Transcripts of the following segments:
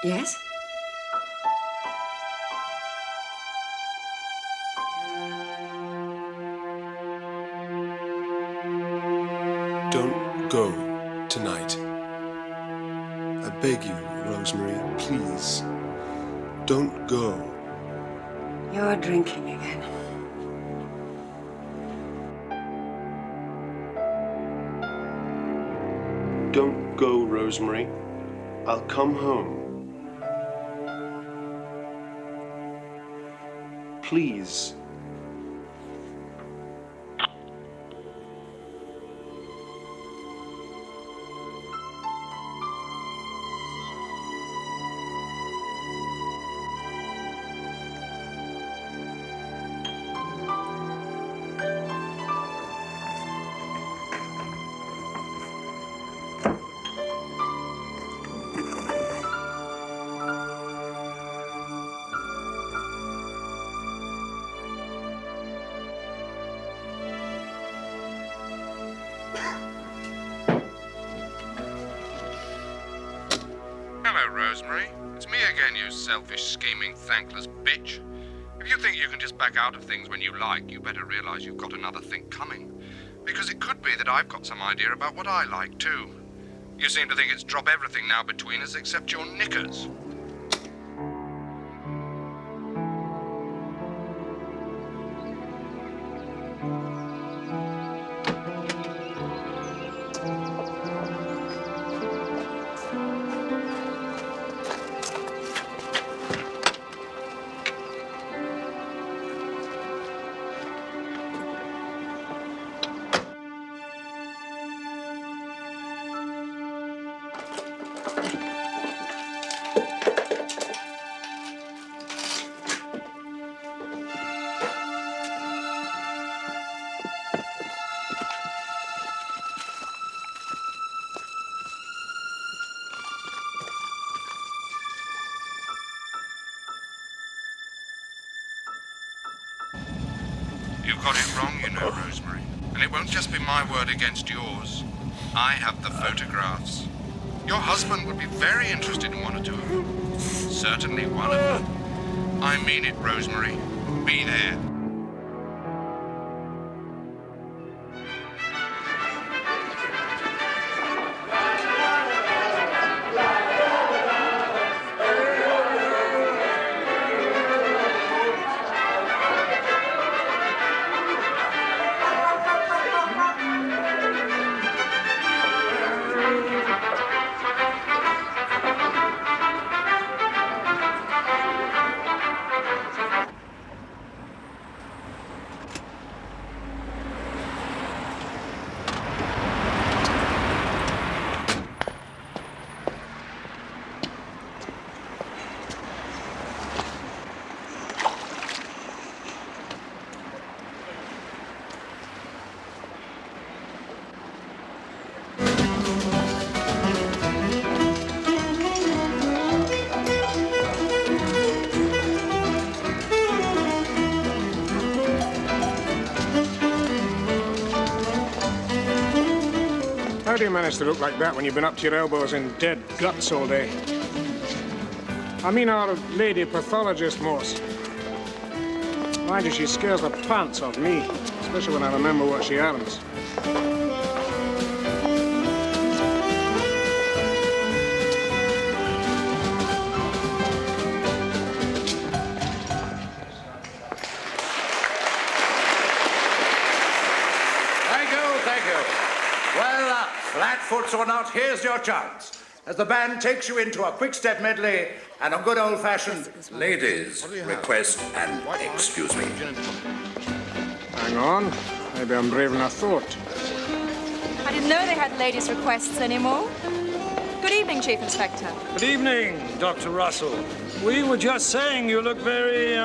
Yes? Don't go tonight. I beg you, Rosemary, please. Don't go. You're drinking again. Don't go, Rosemary. I'll come home. Please. Hello, Rosemary. It's me again, you selfish, scheming, thankless bitch. If you think you can just back out of things when you like, you better realize you've got another thing coming. Because it could be that I've got some idea about what I like, too. You seem to think it's drop everything now between us except your knickers. You've got it wrong, you know, Rosemary. And it won't just be my word against yours. I have the photographs. Your husband would be very interested in one or two of them. Certainly one of them. I mean it, Rosemary. Be there. How do you manage to look like that when you've been up to your elbows in dead guts all day? I mean our lady pathologist, Morse. Mind you, she scares the pants off me, especially when I remember what she happens. Flatfoots or not, here's your chance. As the band takes you into a quick-step medley and a good old-fashioned ladies request and excuse me. Hang on. Maybe I'm braver than I thought. I didn't know they had ladies' requests anymore. Good evening, Chief Inspector. Good evening, Dr. Russell. We were just saying you look very,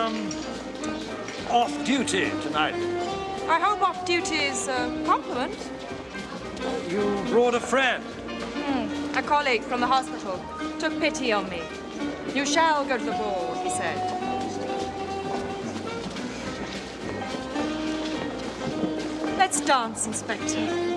off-duty tonight. I hope off-duty is a compliment. You brought a friend. A colleague from the hospital took pity on me. You shall go to the ball, he said. Let's dance, Inspector.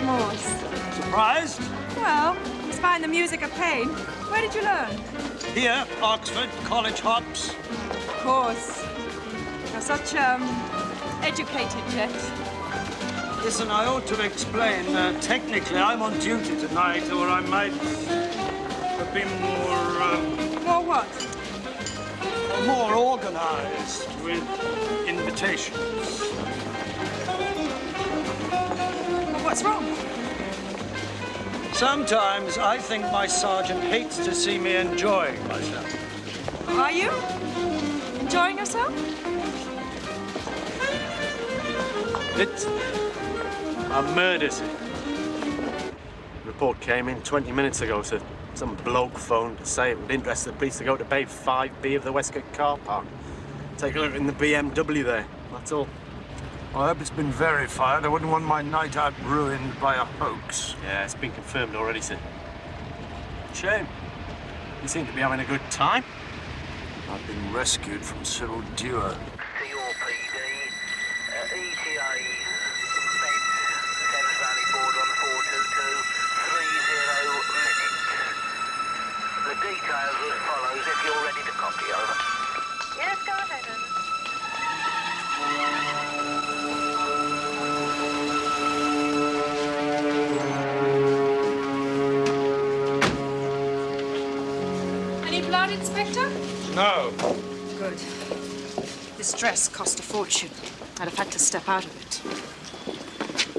Morse. Surprised? Well, despite the music of pain. Where did you learn? Here, Oxford, college hops. Of course. You're such, educated, Jet. Listen, I ought to explain. Technically, I'm on duty tonight, or I might have been more... More what? More organized with invitations. What's wrong? Sometimes I think my sergeant hates to see me enjoying myself. Are you? Enjoying yourself? It's a murder scene. Report came in 20 minutes ago, so some bloke phoned to say it would interest the police to go to Bay 5B of the Westgate car park. Take a look in the BMW there, that's all. I hope it's been verified. I wouldn't want my night out ruined by a hoax. Yeah, it's been confirmed already, sir. Shame. You seem to be having a good time. I've been rescued from Cyril Dewar. COPD, ETA, bed, Thames Valley board on 422, 30 minutes. The details as follows if you're ready to copy, over. Yes, go ahead, over. Any blood, Inspector? No. Good. This dress cost a fortune. I'd have had to step out of it.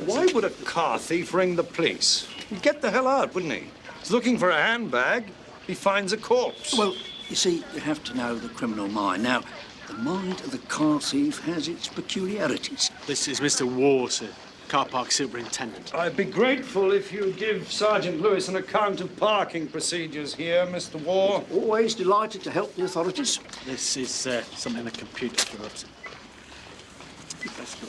Why would a car thief ring the police? He'd get the hell out, wouldn't he? He's looking for a handbag. He finds a corpse. Well, you see, you have to know the criminal mind. Now, the mind of the car thief has its peculiarities. This is Mr. Waugh, sir, car park superintendent. I'd be grateful if you'd give Sergeant Lewis an account of parking procedures here, Mr. Waugh. Always delighted to help the authorities. This is something the computer threw up, sir. Let's go.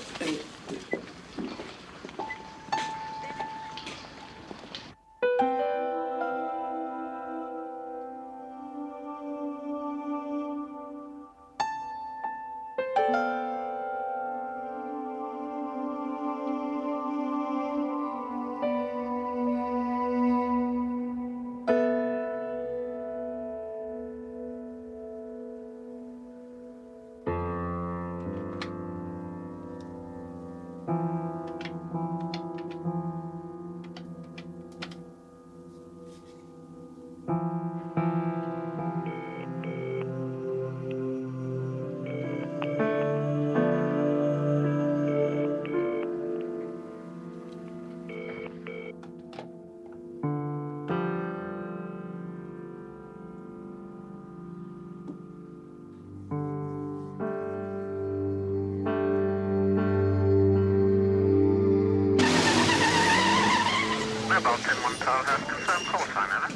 Mobile 10-1 Thaw has confirmed call sign, over.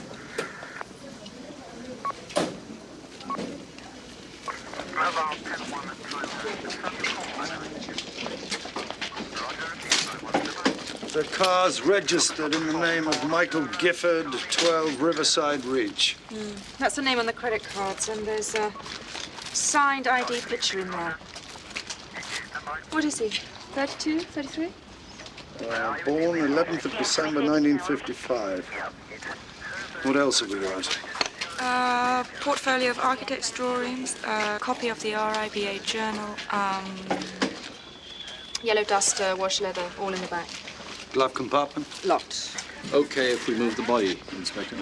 Mobile 10-1 Thaw has confirmed call sign, over. The car's registered in the name of Michael Gifford, 12 Riverside Reach. That's the name on the credit cards, and there's a signed ID picture in there. What is he? 32, 33? Born 11th of December 1955. What else have we got? Portfolio of architect's drawings, a copy of the RIBA journal, yellow duster, wash leather, all in the back. Glove compartment? Locked. Okay if we move the body, Inspector.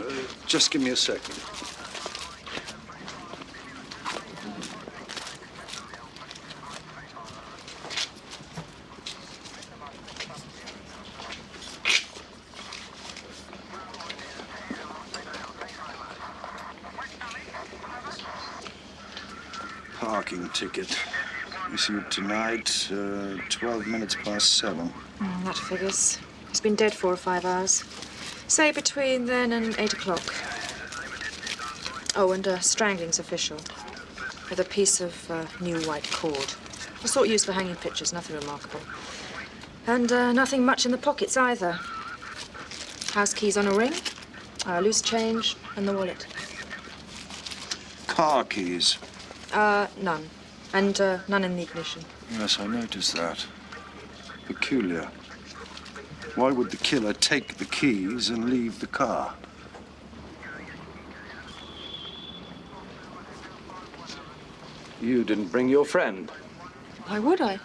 Just give me a second. Parking ticket. Issued tonight, 12 minutes past 7. That figures. He's been dead 4 or 5 hours. Say between then and 8 o'clock. Oh, and strangling's official. With a piece of new white cord. The sort used for hanging pictures, nothing remarkable. And nothing much in the pockets either. House keys on a ring, loose change, and the wallet. Car keys? None. And none in the ignition. Yes, I noticed that. Peculiar. Why would the killer take the keys and leave the car? You didn't bring your friend. Why would I?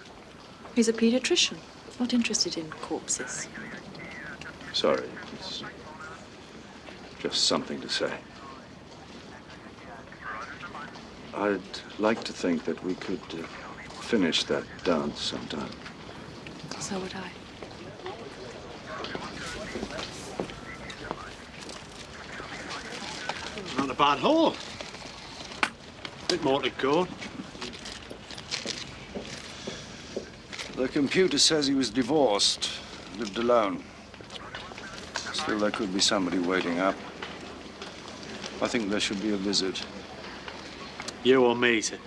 He's a pediatrician, not interested in corpses. Sorry, it's just something to say. I'd like to think that we could finish that dance sometime. So would I. Not a bad haul. Bit more to go. The computer says he was divorced, lived alone. Still, there could be somebody waiting up. I think there should be a visit. You or me, sir?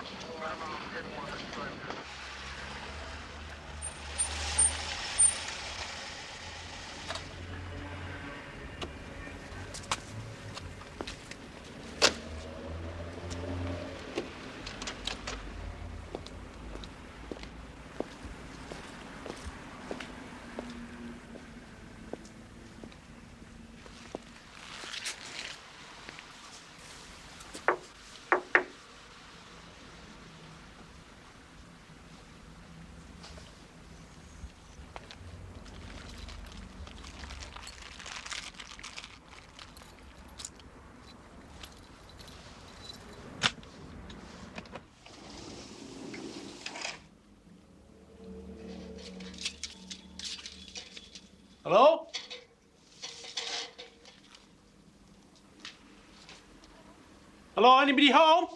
Hello? Hello, anybody home?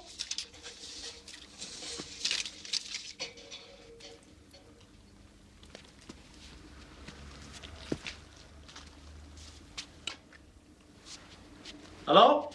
Hello?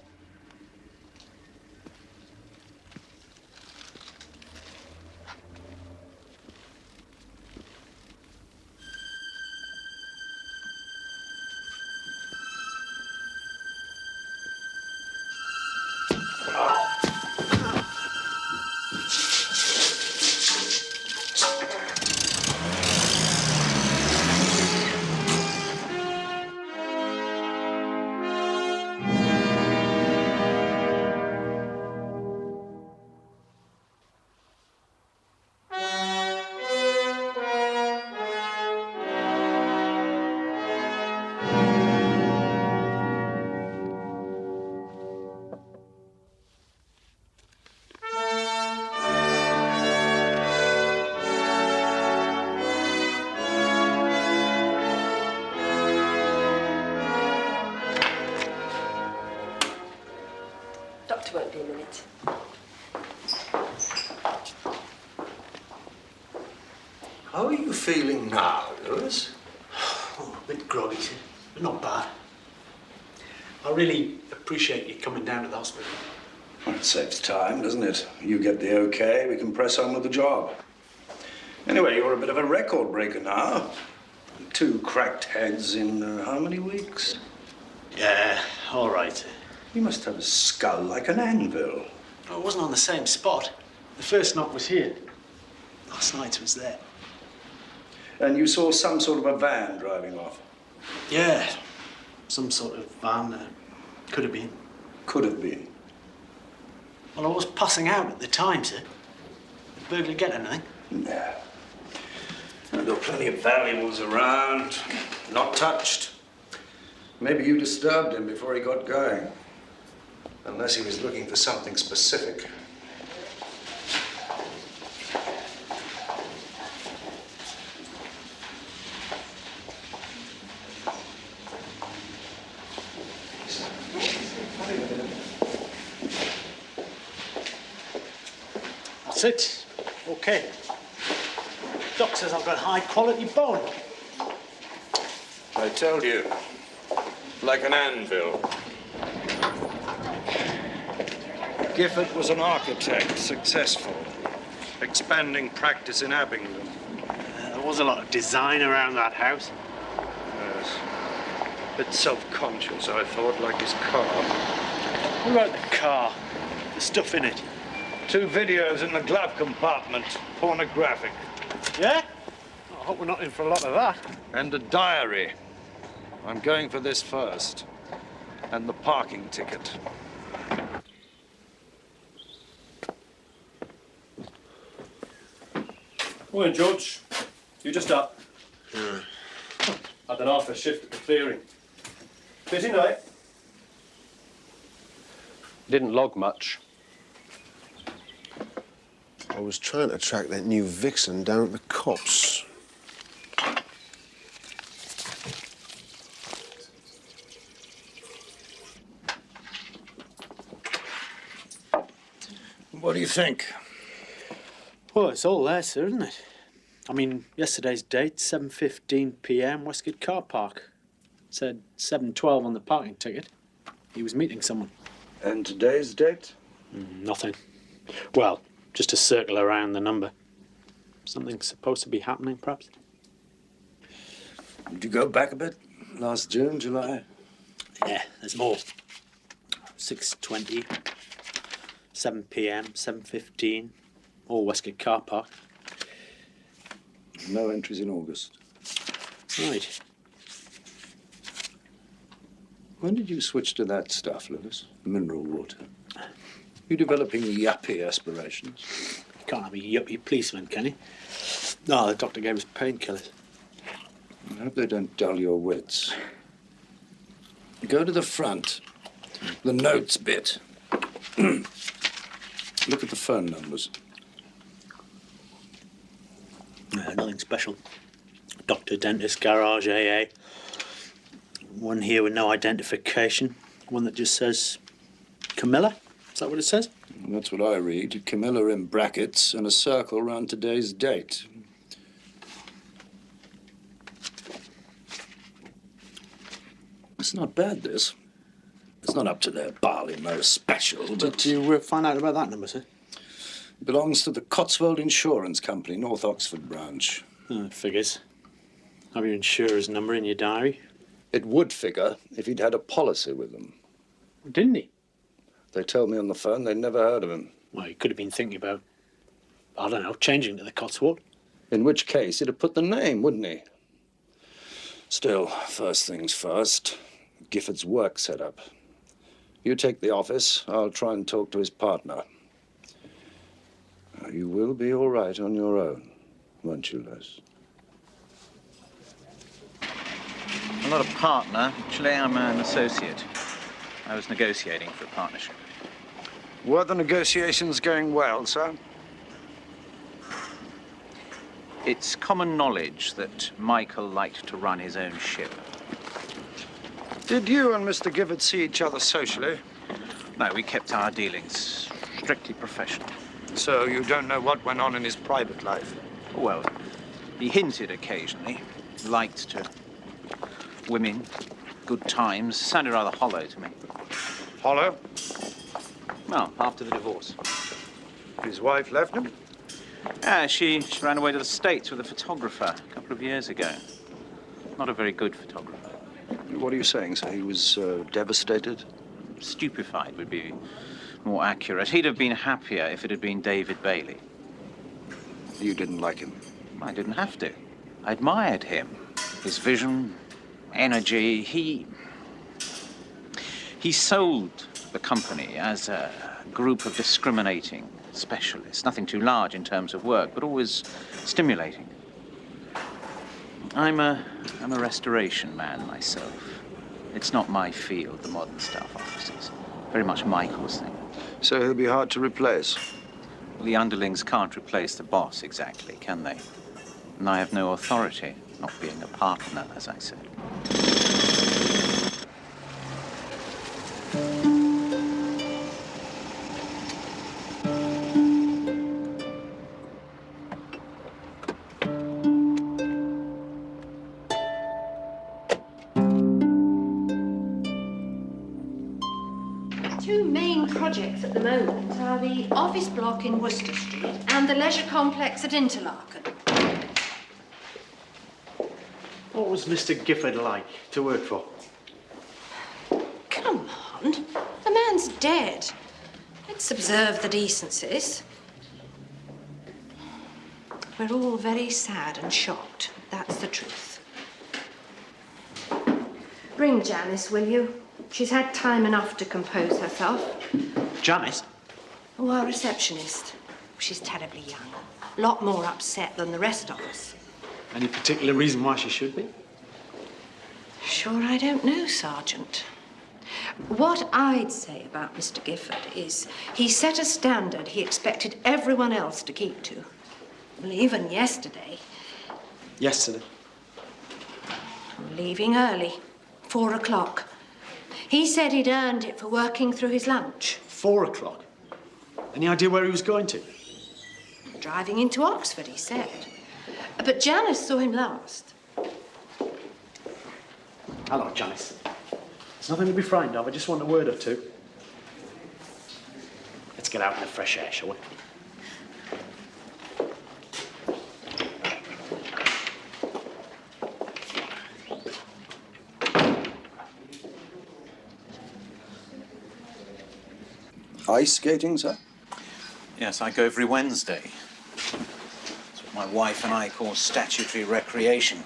Doctor won't be a minute. How are you feeling now, Lewis? Oh, a bit groggy, sir, but not bad. I really appreciate you coming down to the hospital. Well, it saves time, doesn't it? You get the okay, we can press on with the job. Anyway, you're a bit of a record breaker now. 2 cracked heads in how many weeks? Yeah, all right, sir. You must have a skull like an anvil. I wasn't on the same spot. The first knock was here. Last night's was there. And you saw some sort of a van driving off? Yeah, some sort of van. Could have been. Could have been. Well, I was passing out at the time, sir. Did the burglar get anything? No. There are plenty of valuables around, not touched. Maybe you disturbed him before he got going. Unless he was looking for something specific. That's it. Okay. Doc says I've got high-quality bone. I told you. Like an anvil. Gifford was an architect, successful. Expanding practice in Abingdon. There was a lot of design around that house. Yes. Bit self-conscious, I thought, like his car. What about the car? The stuff in it? 2 videos in the glove compartment. Pornographic. Yeah? I hope we're not in for a lot of that. And a diary. I'm going for this first. And the parking ticket. Morning, George. You just up? Yeah. Had an after shift at the clearing. Busy night? Didn't log much. I was trying to track that new vixen down at the cops. What do you think? Well, it's all there, sir, isn't it? I mean, yesterday's date, 7:15 p.m, Westgate car park. It said 7:12 on the parking ticket. He was meeting someone. And today's date? Nothing. Well, just a circle around the number. Something's supposed to be happening, perhaps? Did you go back a bit? Last June, July? Yeah, there's more. 6:20, 7 p.m, 7:15, all Westgate car park. No entries in August. Right. When did you switch to that stuff, Lewis? Mineral water. You developing yuppie aspirations? You can't have a yuppie policeman, can you? No, the doctor gave us painkillers. I hope they don't dull your wits. Go to the front. The notes bit. Look at the phone numbers. Nothing special. Doctor, dentist, garage, AA. One here with no identification. One that just says Camilla. Is that what it says? That's what I read. Camilla in brackets and a circle around today's date. It's not bad, this. It's not up to their barley mow special, but... Did you find out about that number, sir? It belongs to the Cotswold Insurance Company, North Oxford branch. Figures. Have your insurer's number in your diary? It would figure if he'd had a policy with them. Didn't he? They told me on the phone they'd never heard of him. Well, he could have been thinking about, I don't know, changing to the Cotswold. In which case, he'd have put the name, wouldn't he? Still, first things first, Gifford's work set up. You take the office, I'll try and talk to his partner. You will be all right on your own, won't you, Les? I'm not a partner. Actually, I'm an associate. I was negotiating for a partnership. Were the negotiations going well, sir? It's common knowledge that Michael liked to run his own ship. Did you and Mr. Gifford see each other socially? No, we kept our dealings strictly professional. So you don't know what went on in his private life? Well, he hinted occasionally. Liked to women, good times. Sounded rather hollow to me. Hollow? Well, after the divorce. His wife left him? She ran away to the States with a photographer a couple of years ago. Not a very good photographer. What are you saying, sir? He was devastated? Stupefied would be more accurate. He'd have been happier if it had been David Bailey. You didn't like him? I didn't have to. I admired him. His vision, energy. He sold the company as a group of discriminating specialists. Nothing too large in terms of work, but always stimulating. I'm a restoration man myself. It's not my field, the modern staff offices. Very much Michael's thing. So he'll be hard to replace? Well, the underlings can't replace the boss exactly, can they? And I have no authority, not being a partner, as I said. projects at the moment are the office block in Worcester Street and the leisure complex at Interlaken. What was Mr. Gifford like to work for? Come on, the man's dead. Let's observe the decencies. We're all very sad and shocked. That's the truth. Bring Janice, will you? She's had time enough to compose herself. Janice? Oh, our receptionist. She's terribly young. A lot more upset than the rest of us. Any particular reason why she should be? Sure, I don't know, Sergeant. What I'd say about Mr. Gifford is he set a standard he expected everyone else to keep to. Well, even yesterday. Yesterday? Leaving early. 4 o'clock. He said he'd earned it for working through his lunch. 4 o'clock? Any idea where he was going to? Driving into Oxford, he said. But Janice saw him last. Hello, Janice. There's nothing to be frightened of. I just want a word or two. Let's get out in the fresh air, shall we? Ice skating, sir? Yes, I go every Wednesday. That's what my wife and I call statutory recreation.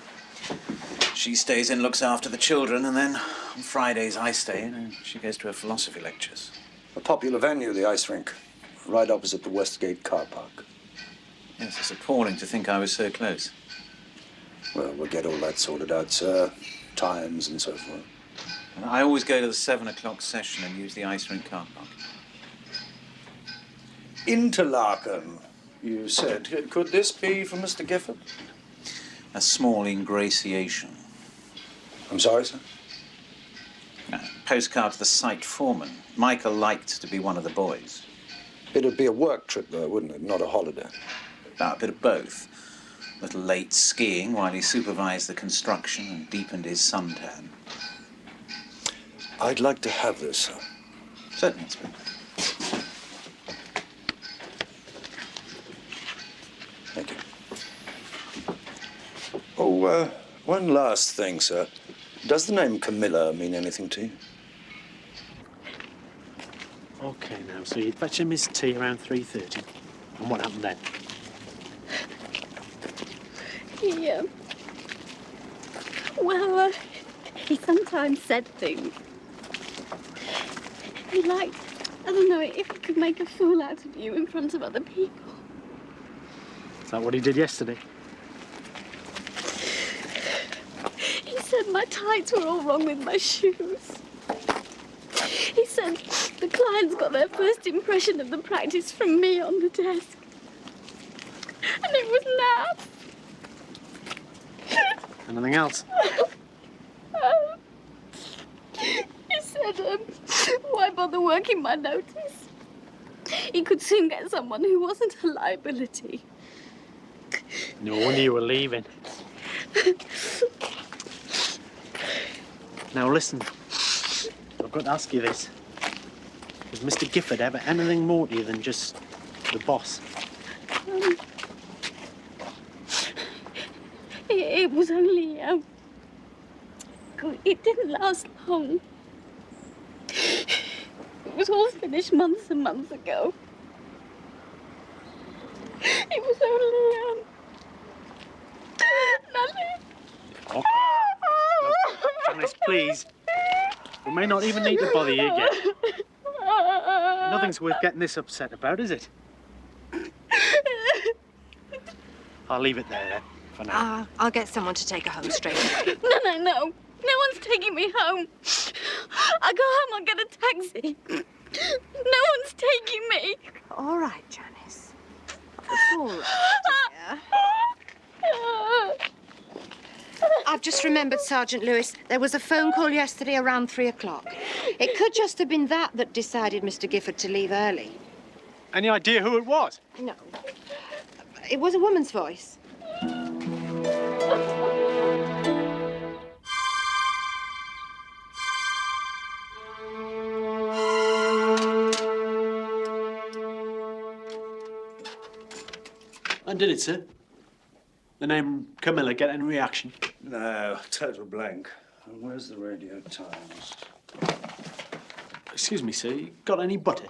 She stays in, looks after the children, and then on Fridays I stay in and she goes to her philosophy lectures. A popular venue, the ice rink, right opposite the Westgate car park. Yes, it's appalling to think I was so close. Well, we'll get all that sorted out, sir. Times and so forth. And I always go to the 7 o'clock session and use the ice rink car park. Interlaken, you said. Could this be from Mr. Gifford? A small ingratiation. I'm sorry, sir? A postcard to the site foreman. Michael liked to be one of the boys. It'd be a work trip, though, wouldn't it? Not a holiday. About a bit of both. A little late skiing while he supervised the construction and deepened his suntan. I'd like to have this, sir. Certainly, Inspector. Thank you. Oh, one last thing, sir. Does the name Camilla mean anything to you? OK, now, so you'd fetch him his tea around 3:30. And what happened then? He sometimes said things. He liked, I don't know, if he could make a fool out of you in front of other people. Is that what he did yesterday? He said my tights were all wrong with my shoes. He said the clients got their first impression of the practice from me on the desk. And it was naff. Anything else? He said, why bother working my notice? He could soon get someone who wasn't a liability. No wonder you were leaving. Now listen, I've got to ask you this. Was Mr. Gifford ever anything more to you than just the boss? It was only, it didn't last long. It was all finished months and months ago. It was only, nothing. Okay. No, Janice, please. We may not even need to bother you again. Nothing's worth getting this upset about, is it? I'll leave it there, then, for now. I'll get someone to take her home straight away. No. No one's taking me home. I'll go home, I'll get a taxi. No one's taking me. All right, Janice. It's all right, dear. I've just remembered, Sergeant Lewis, there was a phone call yesterday around 3 o'clock. It could just have been that decided Mr. Gifford to leave early. Any idea who it was? No. It was a woman's voice. And did it, sir? The name Camilla get any reaction? No, total blank. And where's the Radio Times? Excuse me, sir, you got any butter?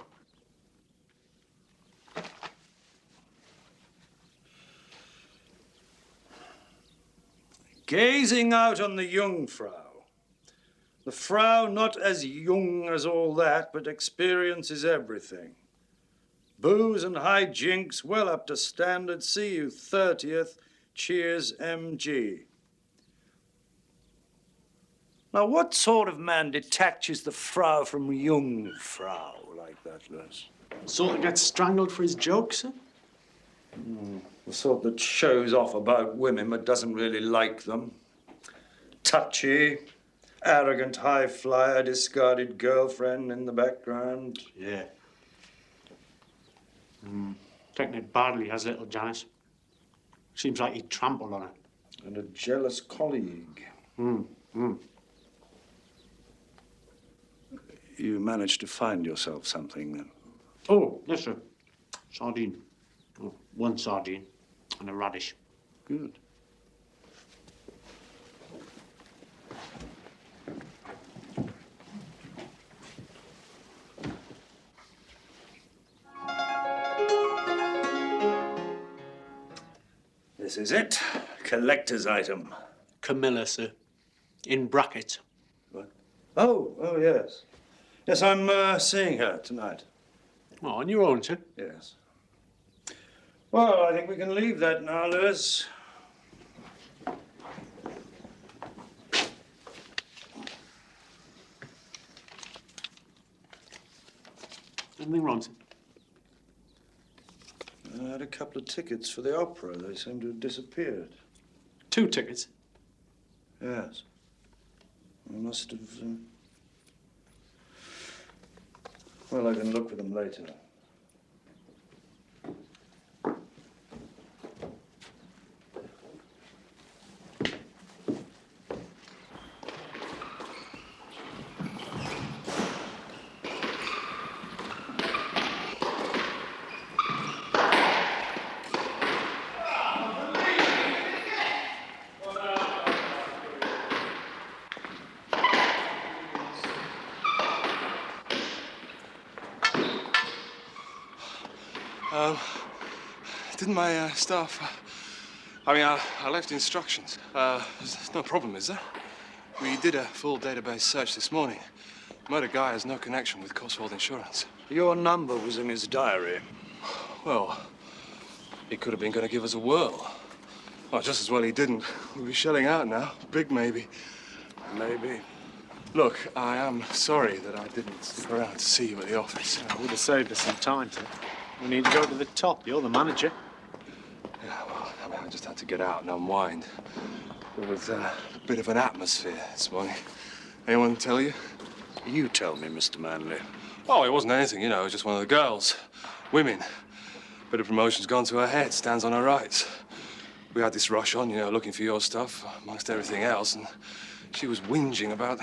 Gazing out on the Jungfrau. The Frau not as young as all that, but experiences everything. Booze and high jinks, well up to standard. See you 30th. Cheers, MG. Now, what sort of man detaches the Frau from Jungfrau like that, Lewis? Sort that gets strangled for his jokes, sir? The sort that shows off about women but doesn't really like them. Touchy, arrogant high flyer, discarded girlfriend in the background. Yeah. Taking it badly, has little Janice. Seems like he trampled on her. And a jealous colleague. You managed to find yourself something then? Oh, yes, sir. Sardine. Oh, one sardine and a radish. Good. This is it. Collector's item. Camilla, sir. In brackets. What? Oh, yes. Yes, I'm seeing her tonight. Oh, on your own, sir? Yes. Well, I think we can leave that now, Lewis. Anything wrong, sir? I had a couple of tickets for the opera. They seem to have disappeared. 2 tickets? Yes. I must have... Well, I can look for them later. Didn't my staff... I left instructions. There's no problem, is there? We did a full database search this morning. Murder guy has no connection with Cotswold Insurance. Your number was in his diary. Well, he could have been going to give us a whirl. Well, just as well he didn't. We'll be shelling out now. Big maybe. Maybe. Look, I am sorry that I didn't stick around to see you at the office. It would have saved us some time, sir. We need to go to the top. You're the manager. Yeah, well, I just had to get out and unwind. There was a bit of an atmosphere this morning. Anyone tell you? You tell me, Mr. Manley. Oh, it wasn't anything, you know. It was just one of the girls. Women. Bit of promotion's gone to her head. Stands on her rights. We had this rush on, you know, looking for your stuff, amongst everything else, and she was whinging about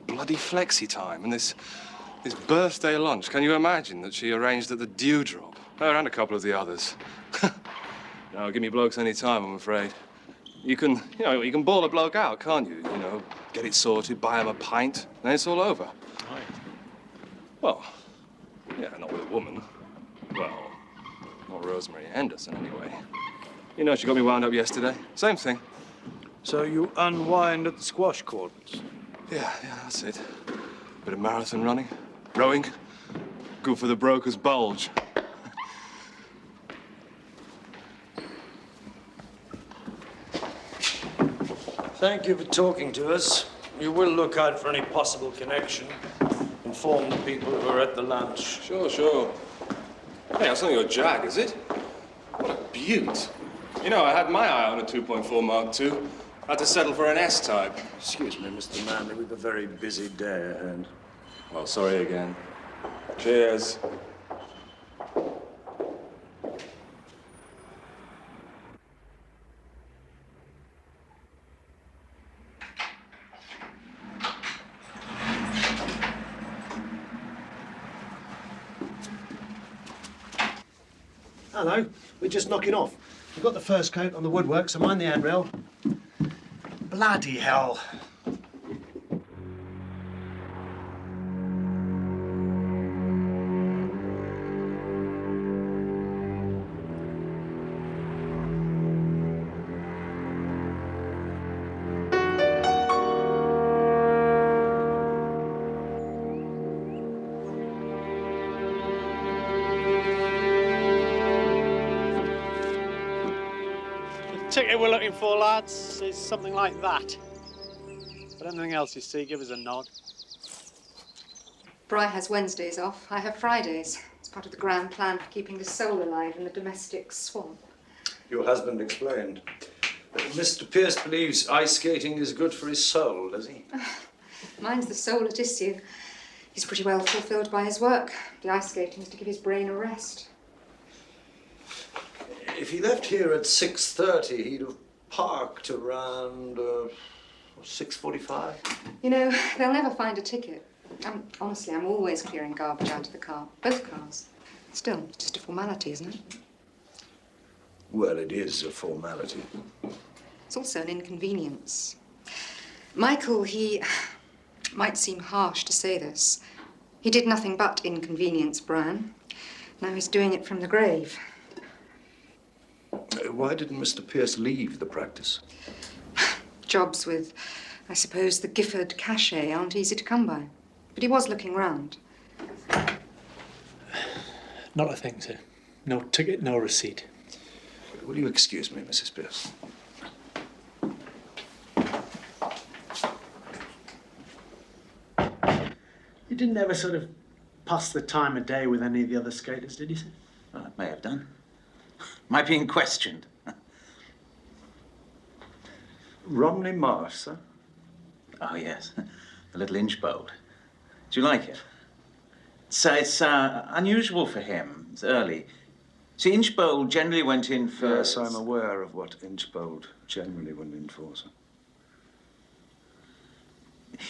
bloody flexi time and this birthday lunch. Can you imagine that she arranged at the Dewdrop? Her and a couple of the others. No, give me blokes any time, I'm afraid. You can ball a bloke out, can't you? You know, get it sorted, buy him a pint, then it's all over. Right. Well, yeah, not with a woman. Well, not Rosemary Henderson, anyway. You know, she got me wound up yesterday. Same thing. So you unwind at the squash courts? Yeah, that's it. Bit of marathon running, rowing. Good for the broker's bulge. Thank you for talking to us. You will look out for any possible connection. Inform the people who are at the lunch. Sure. Hey, that's not your Jag, is it? What a beaut. You know, I had my eye on a 2.4 Mark II. I had to settle for an S-type. Excuse me, Mr. Manley, we've a very busy day ahead. Well, sorry again. Cheers. Hello. We're just knocking off. We've got the first coat on the woodwork, so mind the handrail. Bloody hell. The ticket we're looking for, lads, is something like that. But anything else you see, give us a nod. Bry has Wednesdays off. I have Fridays. It's part of the grand plan for keeping the soul alive in the domestic swamp. Your husband explained. Mr. Pierce believes ice skating is good for his soul, does he? Mine's the soul at issue. He's pretty well fulfilled by his work. The ice skating is to give his brain a rest. If he left here at 6:30, he'd have parked around 6:45. You know, they'll never find a ticket. Honestly, I'm always clearing garbage out of the car. Both cars. Still, it's just a formality, isn't it? Well, it is a formality. It's also an inconvenience. Michael, he might seem harsh to say this. He did nothing but inconvenience Brian. Now he's doing it from the grave. Why didn't Mr. Pierce leave the practice? Jobs with, I suppose, the Gifford cachet aren't easy to come by. But he was looking round. Not a thing, sir. No ticket, no receipt. Will you excuse me, Mrs. Pierce? You didn't ever sort of pass the time of day with any of the other skaters, did you, sir? Well, I may have done. Am I being questioned? Romney Marsh, sir? Oh, yes. The little inch-bowled. Do you like it? It's unusual for him. It's early. See, inch-bowled generally went in for... Yes, I'm aware of what inch-bowled generally went in for, sir.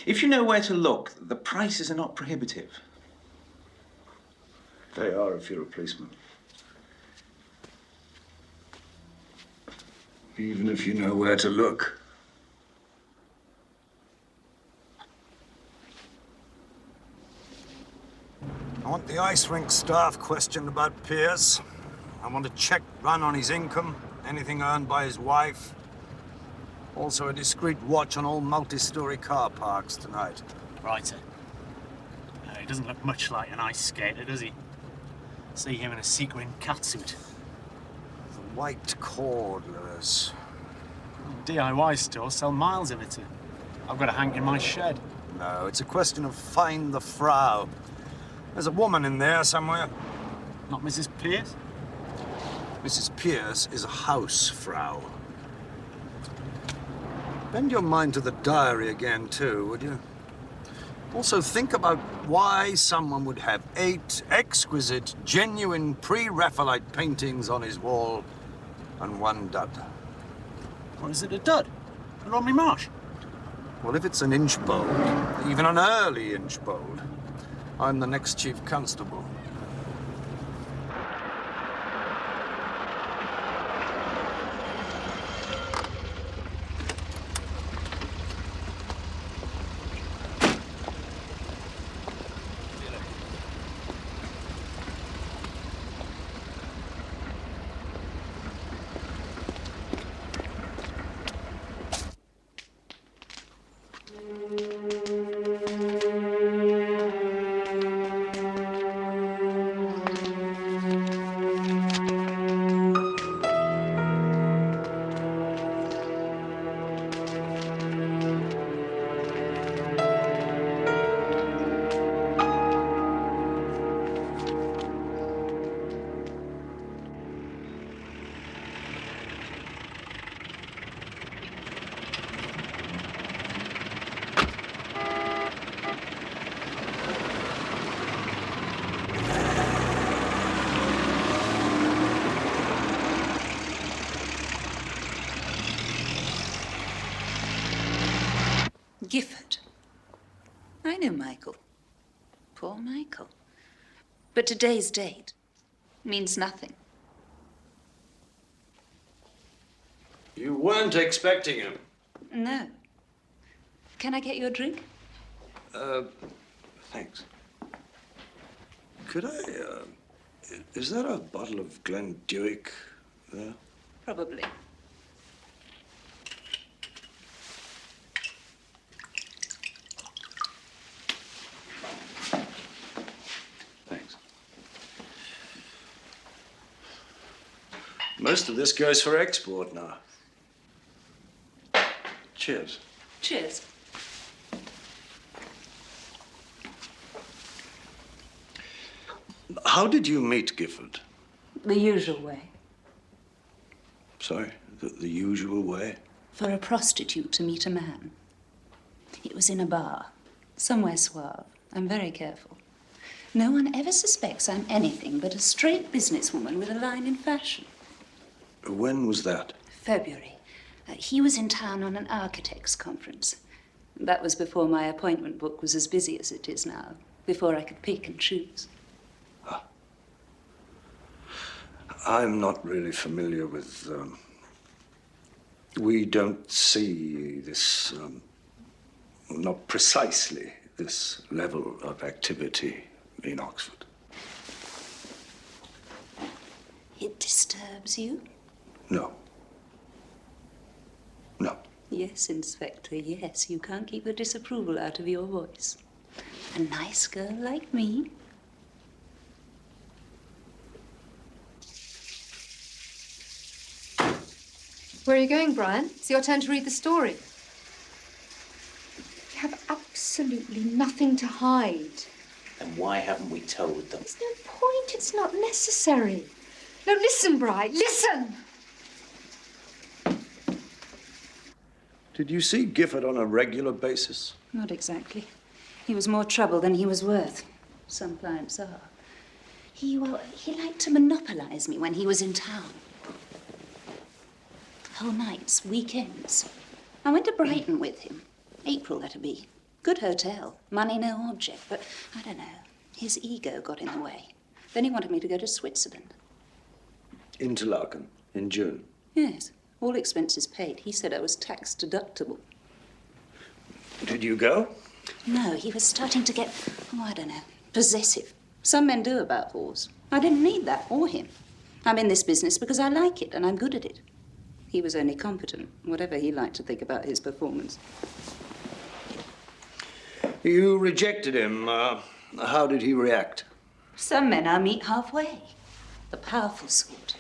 If you know where to look, the prices are not prohibitive. They are if you're a policeman. Even if you know where to look. I want the ice rink staff questioned about Pierce. I want a check run on his income, anything earned by his wife. Also a discreet watch on all multi-story car parks tonight. Right, sir. He doesn't look much like an ice skater, does he? See him in a sequin catsuit. The white cord, Lewis. DIY stores sell miles of it, sir. I've got a hank in my shed. No, it's a question of find the Frau. There's a woman in there somewhere. Not Mrs. Pierce? Mrs. Pierce is a house Frau. Bend your mind to the diary again, too, would you? Also, think about why someone would have 8 exquisite, genuine, pre-Raphaelite paintings on his wall and 1 dud. Or is it a dud? A Romney Marsh? Well, if it's an inch-bowled, even an early inch-bowled, I'm the next chief constable. Gifford. I know Michael. Poor Michael. But today's date means nothing. You weren't expecting him. No. Can I get you a drink? Thanks. Could I, is that a bottle of Glendewick there? Probably. Thanks. Most of this goes for export now. Cheers. Cheers. How did you meet Gifford? The usual way. Sorry, the usual way? For a prostitute to meet a man. It was in a bar, somewhere suave. I'm very careful. No one ever suspects I'm anything but a straight businesswoman with a line in fashion. When was that? February. He was in town on an architects' conference. That was before my appointment book was as busy as it is now, before I could pick and choose. I'm not really familiar with, we don't see this, not precisely this level of activity in Oxford. It disturbs you? No. No. Yes, Inspector, yes. You can't keep the disapproval out of your voice. A nice girl like me. Where are you going, Brian? It's your turn to read the story. You have absolutely nothing to hide. Then why haven't we told them? There's no point. It's not necessary. No, listen, Brian. Listen! Did you see Gifford on a regular basis? Not exactly. He was more trouble than he was worth. Some clients are. He liked to monopolize me when he was in town. Whole nights, weekends. I went to Brighton with him. April, that'd be. Good hotel. Money no object. But, I don't know. His ego got in the way. Then he wanted me to go to Switzerland. Interlaken, in June. Yes. All expenses paid. He said I was tax deductible. Did you go? No, he was starting to get, I don't know, possessive. Some men do about whores. I didn't need that, or him. I'm in this business because I like it, and I'm good at it. He was only competent, whatever he liked to think about his performance. You rejected him. How did he react? Some men I meet halfway. The powerful sort.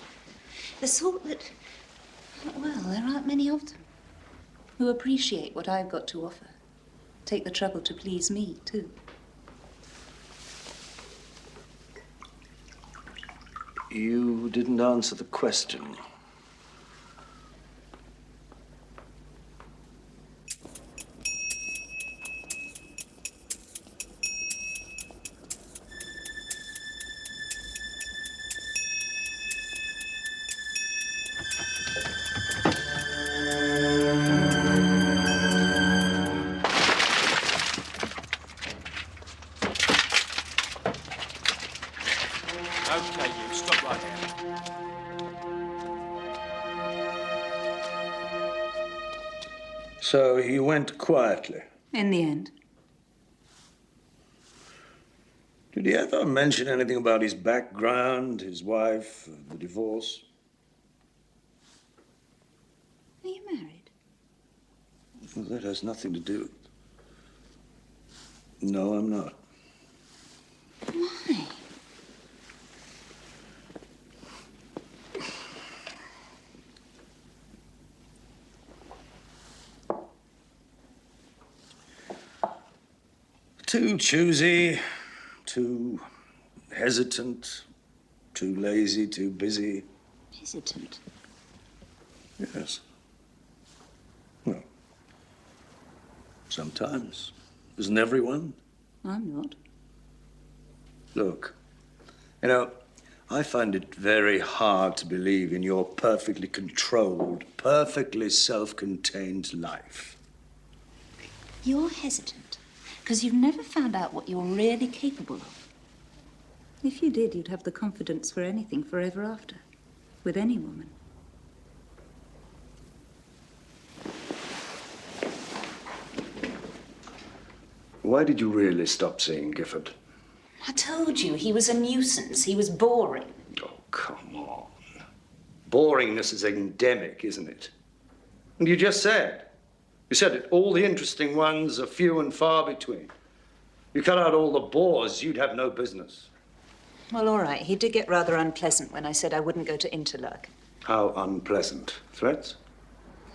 The sort that, well, there aren't many of them. Who appreciate what I've got to offer. Take the trouble to please me, too. You didn't answer the question. Okay, you stop right there. So he went quietly. In the end. Did he ever mention anything about his background, his wife, the divorce? Are you married? Well, that has nothing to do with it. No, I'm not. Why? Too choosy, too hesitant, too lazy, too busy. Hesitant? Yes. Well, sometimes. Isn't everyone? I'm not. Look, you know, I find it very hard to believe in your perfectly controlled, perfectly self-contained life. You're hesitant because you've never found out what you're really capable of. If you did, you'd have the confidence for anything forever after, with any woman. Why did you really stop seeing Gifford? I told you, he was a nuisance. He was boring. Oh, come on. Boringness is endemic, isn't it? And you just said. You said it. All the interesting ones are few and far between. You cut out all the bores, you'd have no business. Well, all right. He did get rather unpleasant when I said I wouldn't go to Interlaken. How unpleasant. Threats?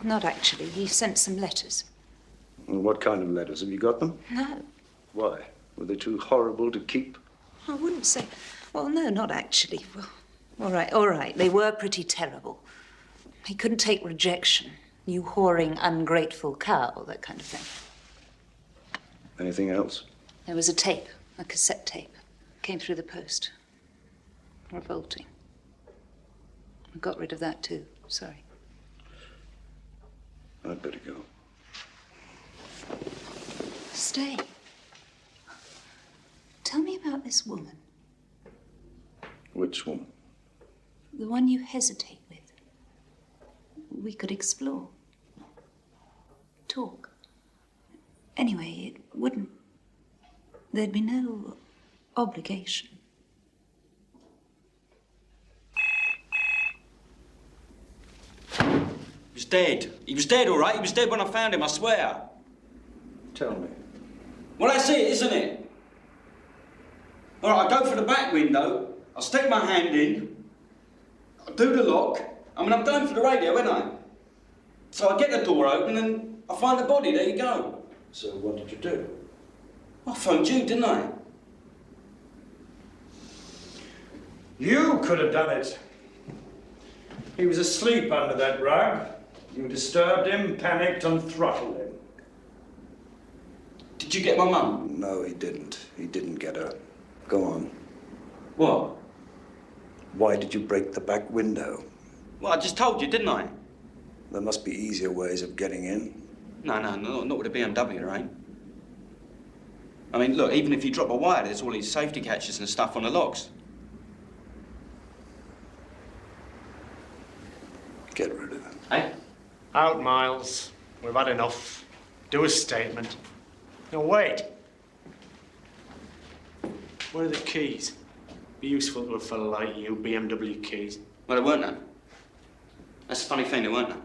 Not actually. He sent some letters. And what kind of letters? Have you got them? No, Why? Were they too horrible to keep? I wouldn't say. Well, no, not actually. Well, all right. They were pretty terrible. He couldn't take rejection. You whoring, ungrateful cow, that kind of thing. Anything else? There was a tape, a cassette tape. Came through the post. Revolting. I got rid of that too. Sorry. I'd better go. Stay. Tell me about this woman. Which woman? The one you hesitate with. We could explore. Talk. Anyway, it wouldn't. There'd be no obligation. He was dead. He was dead, all right. He was dead when I found him, I swear. Tell me. Well, that's it, isn't it? All right, I go for the back window. I stick my hand in. I do the lock. I mean, I'm going for the radio, ain't I? So I get the door open and I find the body. There you go. So what did you do? I phoned you, didn't I? You could have done it. He was asleep under that rug. You disturbed him, panicked, and throttled him. Did you get my mum? No, he didn't. He didn't get her. Go on. What? Why did you break the back window? Well, I just told you, didn't I? There must be easier ways of getting in. No, not with a BMW, there ain't. I mean, look, even if you drop a wire, there's all these safety catches and stuff on the locks. Get rid of it. Hey? Out, Miles. We've had enough. Do a statement. No, wait. Where are the keys? Be useful to a fella like you, BMW keys. Well, there weren't none. That's the funny thing, there weren't none.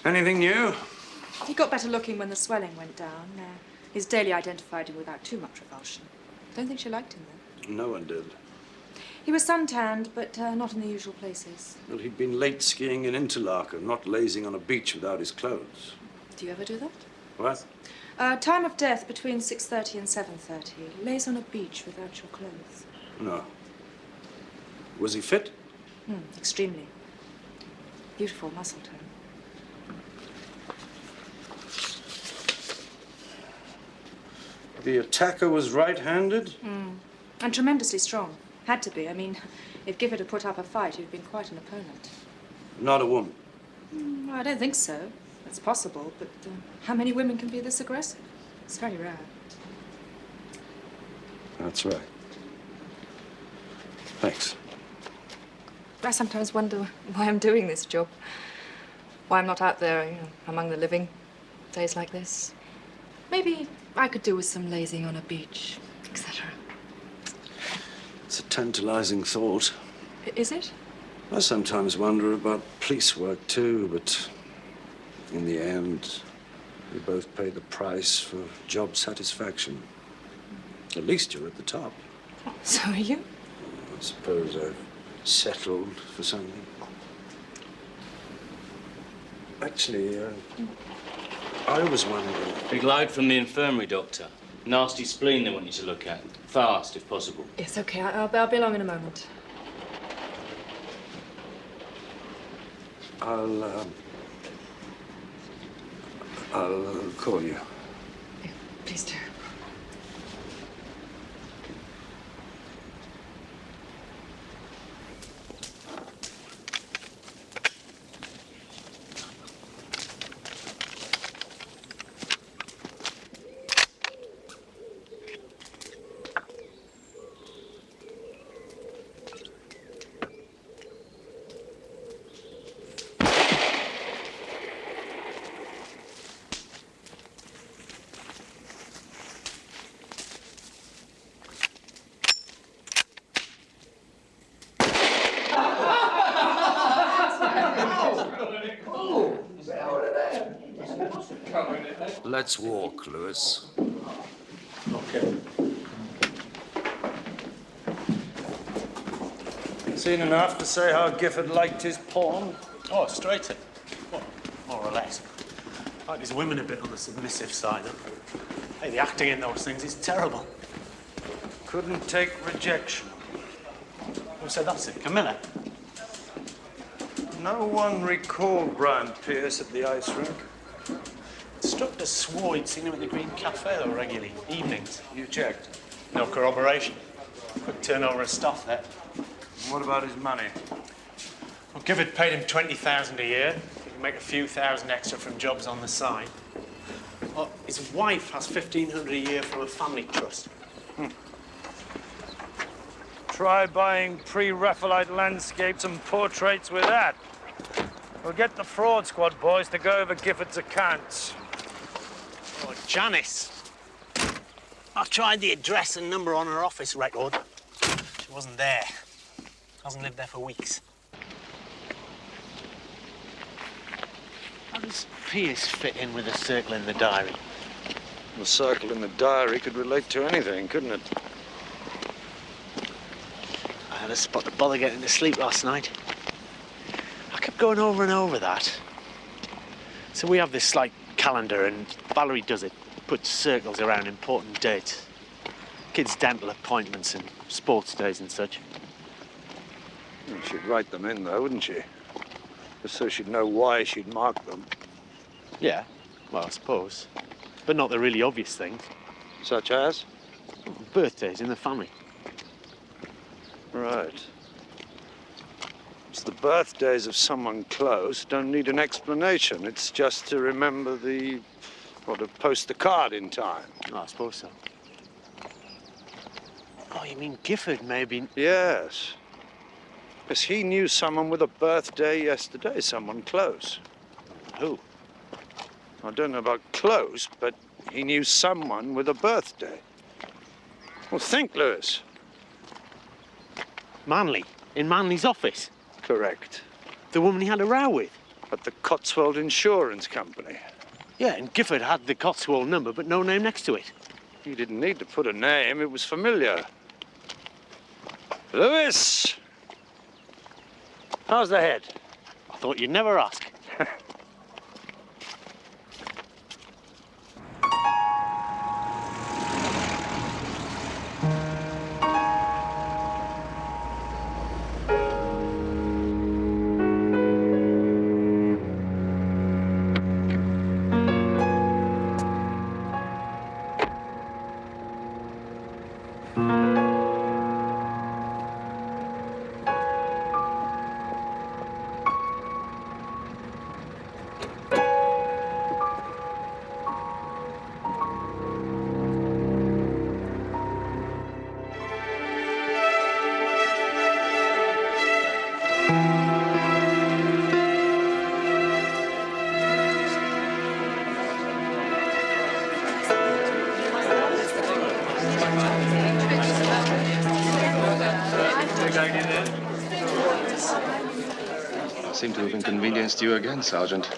Anything new? He got better looking when the swelling went down. His daily identified him without too much revulsion. Don't think she liked him, though. No one did. He was suntanned, but not in the usual places. Well, he'd been late skiing in Interlaken, not lazing on a beach without his clothes. Do you ever do that? What? Time of death between 6:30 and 7:30. Lays on a beach without your clothes. No. Was he fit? Extremely. Beautiful muscle tone. The attacker was right-handed? And tremendously strong. Had to be. I mean, if Gifford had put up a fight, he'd been quite an opponent. Not a woman. I don't think so. It's possible, but how many women can be this aggressive? It's very rare. That's right. Thanks. I sometimes wonder why I'm doing this job. Why I'm not out there, among the living, days like this. Maybe I could do with some lazing on a beach, etc. It's a tantalizing thought. Is it? I sometimes wonder about police work, too, but in the end, we both pay the price for job satisfaction. At least you're at the top. So are you? I suppose I've settled for something. Actually, I was wondering. Big load from the infirmary, Doctor. Nasty spleen they want you to look at. Fast, if possible. Yes, okay. I'll be along in a moment. I'll call you. Please do. Let's walk, Lewis. Okay. Seen enough to say how Gifford liked his porn? Oh, straight in. Well, more or less. Like these women a bit on the submissive side. Hey, the acting in those things is terrible. Couldn't take rejection. Who said that's it? Camilla? No one recalled Brian Pierce at the ice rink. Instructor swore he'd seen him at the Green Cafe though regularly, evenings. You checked? No corroboration. Quick turnover of staff there. What about his money? Well, Gifford paid him $20,000 a year. He can make a few thousand extra from jobs on the side. Well, his wife has $1,500 a year from a family trust. Try buying pre-Raphaelite landscapes and portraits with that. We'll get the fraud squad boys to go over Gifford's accounts. Oh, Janice. I tried the address and number on her office record. She wasn't there. Hasn't lived there for weeks. How does Pierce fit in with the circle in the diary? The circle in the diary could relate to anything, couldn't it? I had a spot to bother getting to sleep last night. I kept going over and over that. So we have this, like, calendar, and Valerie does it. Puts circles around important dates. Kids' dental appointments and sports days and such. She'd write them in, though, wouldn't she? Just so she'd know why she'd mark them. Yeah, well, I suppose. But not the really obvious things. Such as? Birthdays in the family. Right. It's the birthdays of someone close don't need an explanation. It's just to remember to post the card in time. Oh, I suppose so. Oh, you mean Gifford maybe? Yes. Because he knew someone with a birthday yesterday, someone close. Who? I don't know about close, but he knew someone with a birthday. Well, think, Lewis. Manley? In Manley's office? Correct. The woman he had a row with? At the Cotswold Insurance Company. Yeah, and Gifford had the Cotswold number, but no name next to it. He didn't need to put a name, it was familiar. Lewis! How's the head? I thought you'd never ask. I seem to have inconvenienced you again, Sergeant.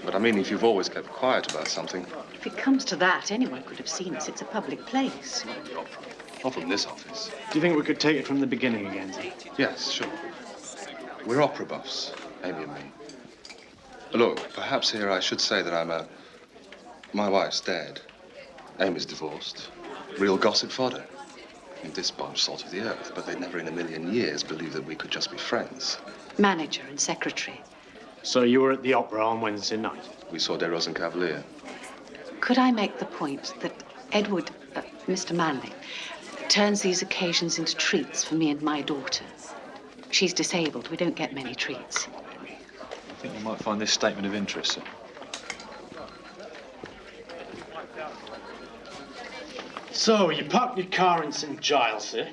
But I mean, if you've always kept quiet about something. If it comes to that, anyone could have seen us. It's a public place. Not from this office. Do you think we could take it from the beginning again, Z? Yes, sure. We're opera buffs, Amy and me. Look, perhaps here I should say that my wife's dead. Amy's divorced. Real gossip fodder. I mean, this bunch salt of the earth, but they'd never in a million years believe that we could just be friends. Manager and secretary. So you were at the opera on Wednesday night? We saw De Rosenkavalier. Could I make the point that Edward, Mr. Manley, turns these occasions into treats for me and my daughter? She's disabled. We don't get many treats. I think you might find this statement of interest, sir. So, you parked your car in St Giles, sir.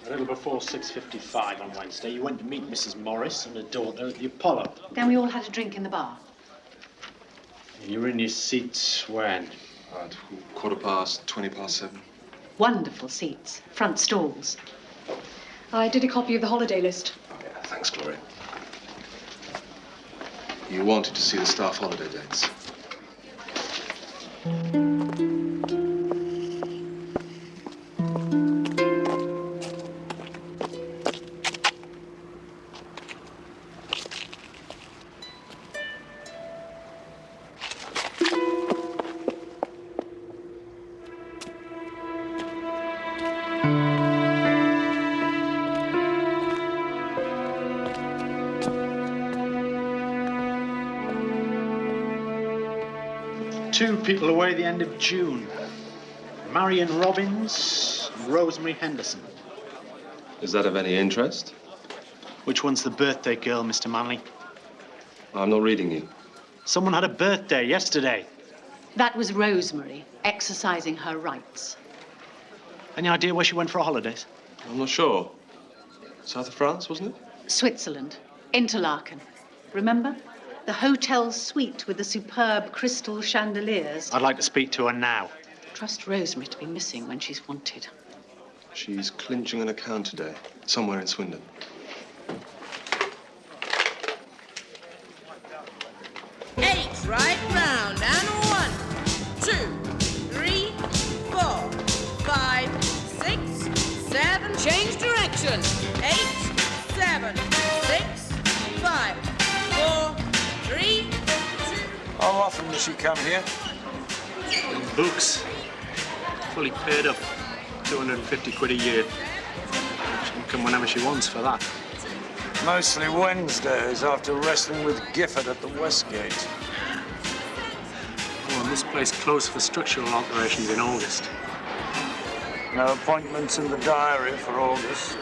A little before 6:55 on Wednesday, you went to meet Mrs. Morris and her daughter at the Apollo. Then we all had a drink in the bar. And you were in your seats when? At 7:15. Wonderful seats. Front stalls. I did a copy of the holiday list. Yeah, thanks, Gloria. You wanted to see the staff holiday dates. Two people away the end of June. Marion Robbins and Rosemary Henderson. Is that of any interest? Which one's the birthday girl, Mr. Manley? I'm not reading you. Someone had a birthday yesterday. That was Rosemary, exercising her rights. Any idea where she went for her holidays? I'm not sure. South of France, wasn't it? Switzerland. Interlaken. Remember? The hotel suite with the superb crystal chandeliers. I'd like to speak to her now. Trust Rosemary to be missing when she's wanted. She's clinching an account today, somewhere in Swindon. Eight, right round, and 1, 2, 3, 4, 5, 6, 7, change direction. 8, 7, 6, 5, 4, 3, 2. How often does she come here? Books. Fully paid up. 250 quid a year. She can come whenever she wants for that. Mostly Wednesdays after wrestling with Gifford at the Westgate. Oh, and this place closed for structural alterations in August. No appointments in the diary for August.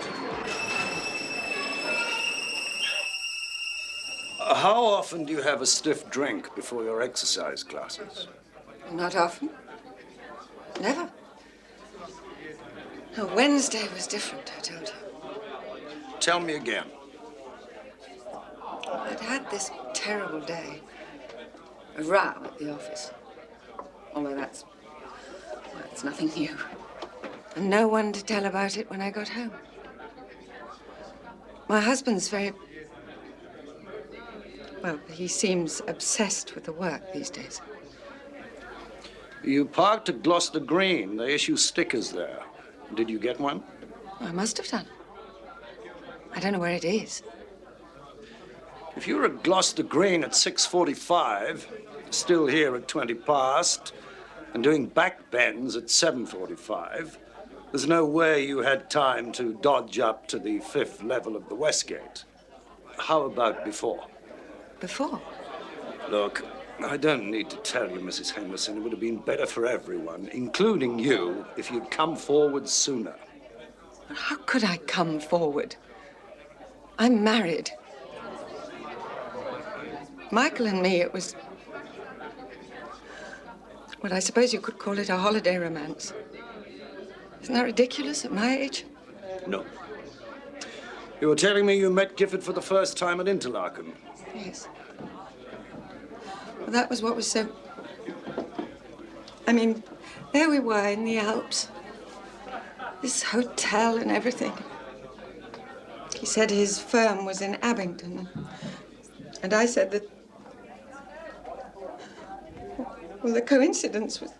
How often do you have a stiff drink before your exercise classes? Not often. Never. No, Wednesday was different, I told you. Tell me again. I'd had this terrible day. A row at the office. Although that's nothing new. And no one to tell about it when I got home. My husband's well, he seems obsessed with the work these days. You parked at Gloucester Green. They issue stickers there. Did you get one? I must have done. I don't know where it is. If you're at Gloucester Green at 6:45, still here at 20 past, and doing back bends at 7:45, there's no way you had time to dodge up to the 5th level of the Westgate. How about before? Before? Look, I don't need to tell you, Mrs. Henderson, it would have been better for everyone, including you, if you'd come forward sooner. How could I come forward? I'm married. Michael and me, it was... well, I suppose you could call it a holiday romance. Isn't that ridiculous at my age? No. You were telling me you met Gifford for the first time at Interlaken. Yes. Well, that was what was so... I mean, there we were in the Alps. This hotel and everything. He said his firm was in Abingdon. And I said that... well, the coincidence was...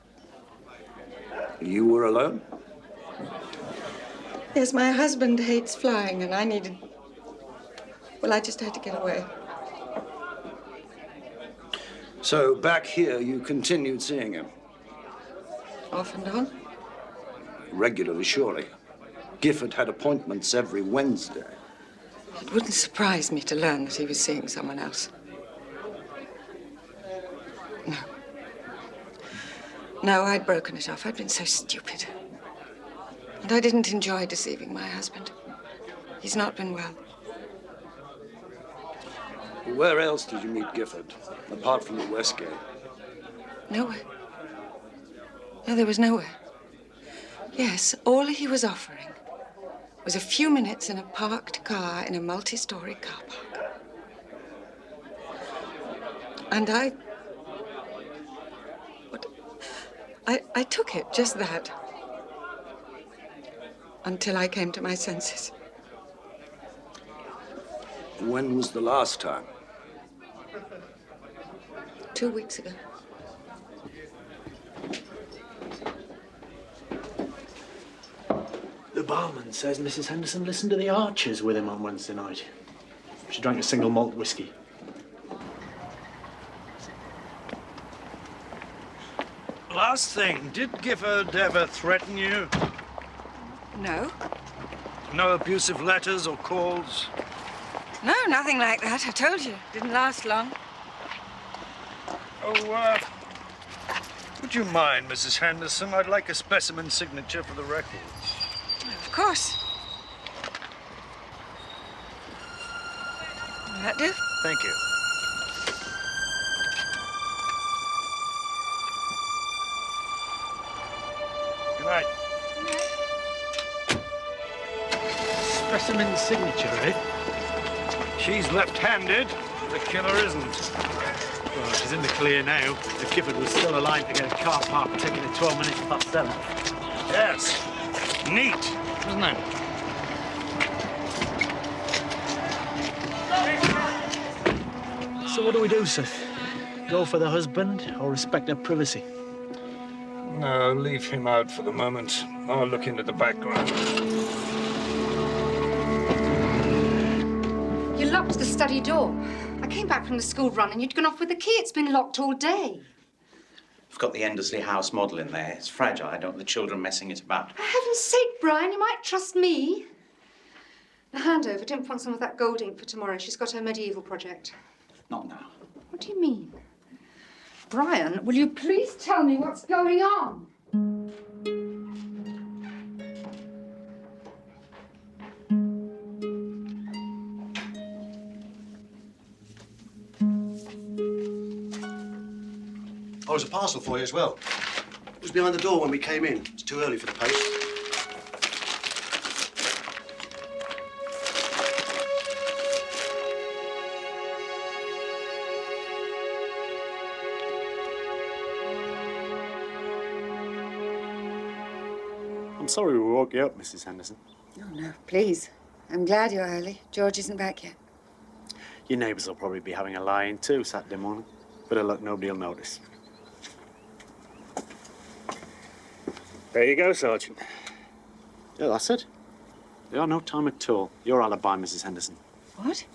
You were alone? Yes, my husband hates flying, and I needed... well, I just had to get away. So back here, you continued seeing him? Off and on? Regularly, surely. Gifford had appointments every Wednesday. It wouldn't surprise me to learn that he was seeing someone else. No. No, I'd broken it off. I'd been so stupid. And I didn't enjoy deceiving my husband. He's not been well. Where else did you meet Gifford, apart from the Westgate? Nowhere. No, there was nowhere. Yes, all he was offering was a few minutes in a parked car in a multi-story car park. And I took it, just that. Until I came to my senses. When was the last time? 2 weeks ago. The barman says Mrs. Henderson listened to the Archers with him on Wednesday night. She drank a single malt whiskey. Last thing, did Gifford ever threaten you? No. No abusive letters or calls? No, nothing like that. I told you. Didn't last long. Oh, would you mind, Mrs. Henderson? I'd like a specimen signature for the records. Of course. Will that do? Thank you. Good night. Specimen signature, eh? She's left-handed. The killer isn't. Well, she's in the clear now. If Gifford was still alive to get a car park taken at 12 minutes past 7. Yes. Neat, isn't it? So what do we do, sir? Go for the husband or respect her privacy? No, leave him out for the moment. I'll look into the background. You locked the study door. I came back from the school run and you'd gone off with the key. It's been locked all day. I've got the Endersley House model in there. It's fragile. I don't want the children messing it about. For heaven's sake, Brian, you might trust me. The handover didn't want some of that gold ink for tomorrow. She's got her medieval project. Not now. What do you mean? Brian, will you please tell me what's going on? Oh, there's a parcel for you as well. It was behind the door when we came in. It's too early for the post. I'm sorry we woke you up, Mrs. Henderson. Oh, no, please. I'm glad you're early. George isn't back yet. Your neighbours will probably be having a lie-in too Saturday morning. Bit of luck, nobody will notice. There you go, Sergeant. Yeah, that's it. They are no time at all. Your alibi, Mrs. Henderson. What?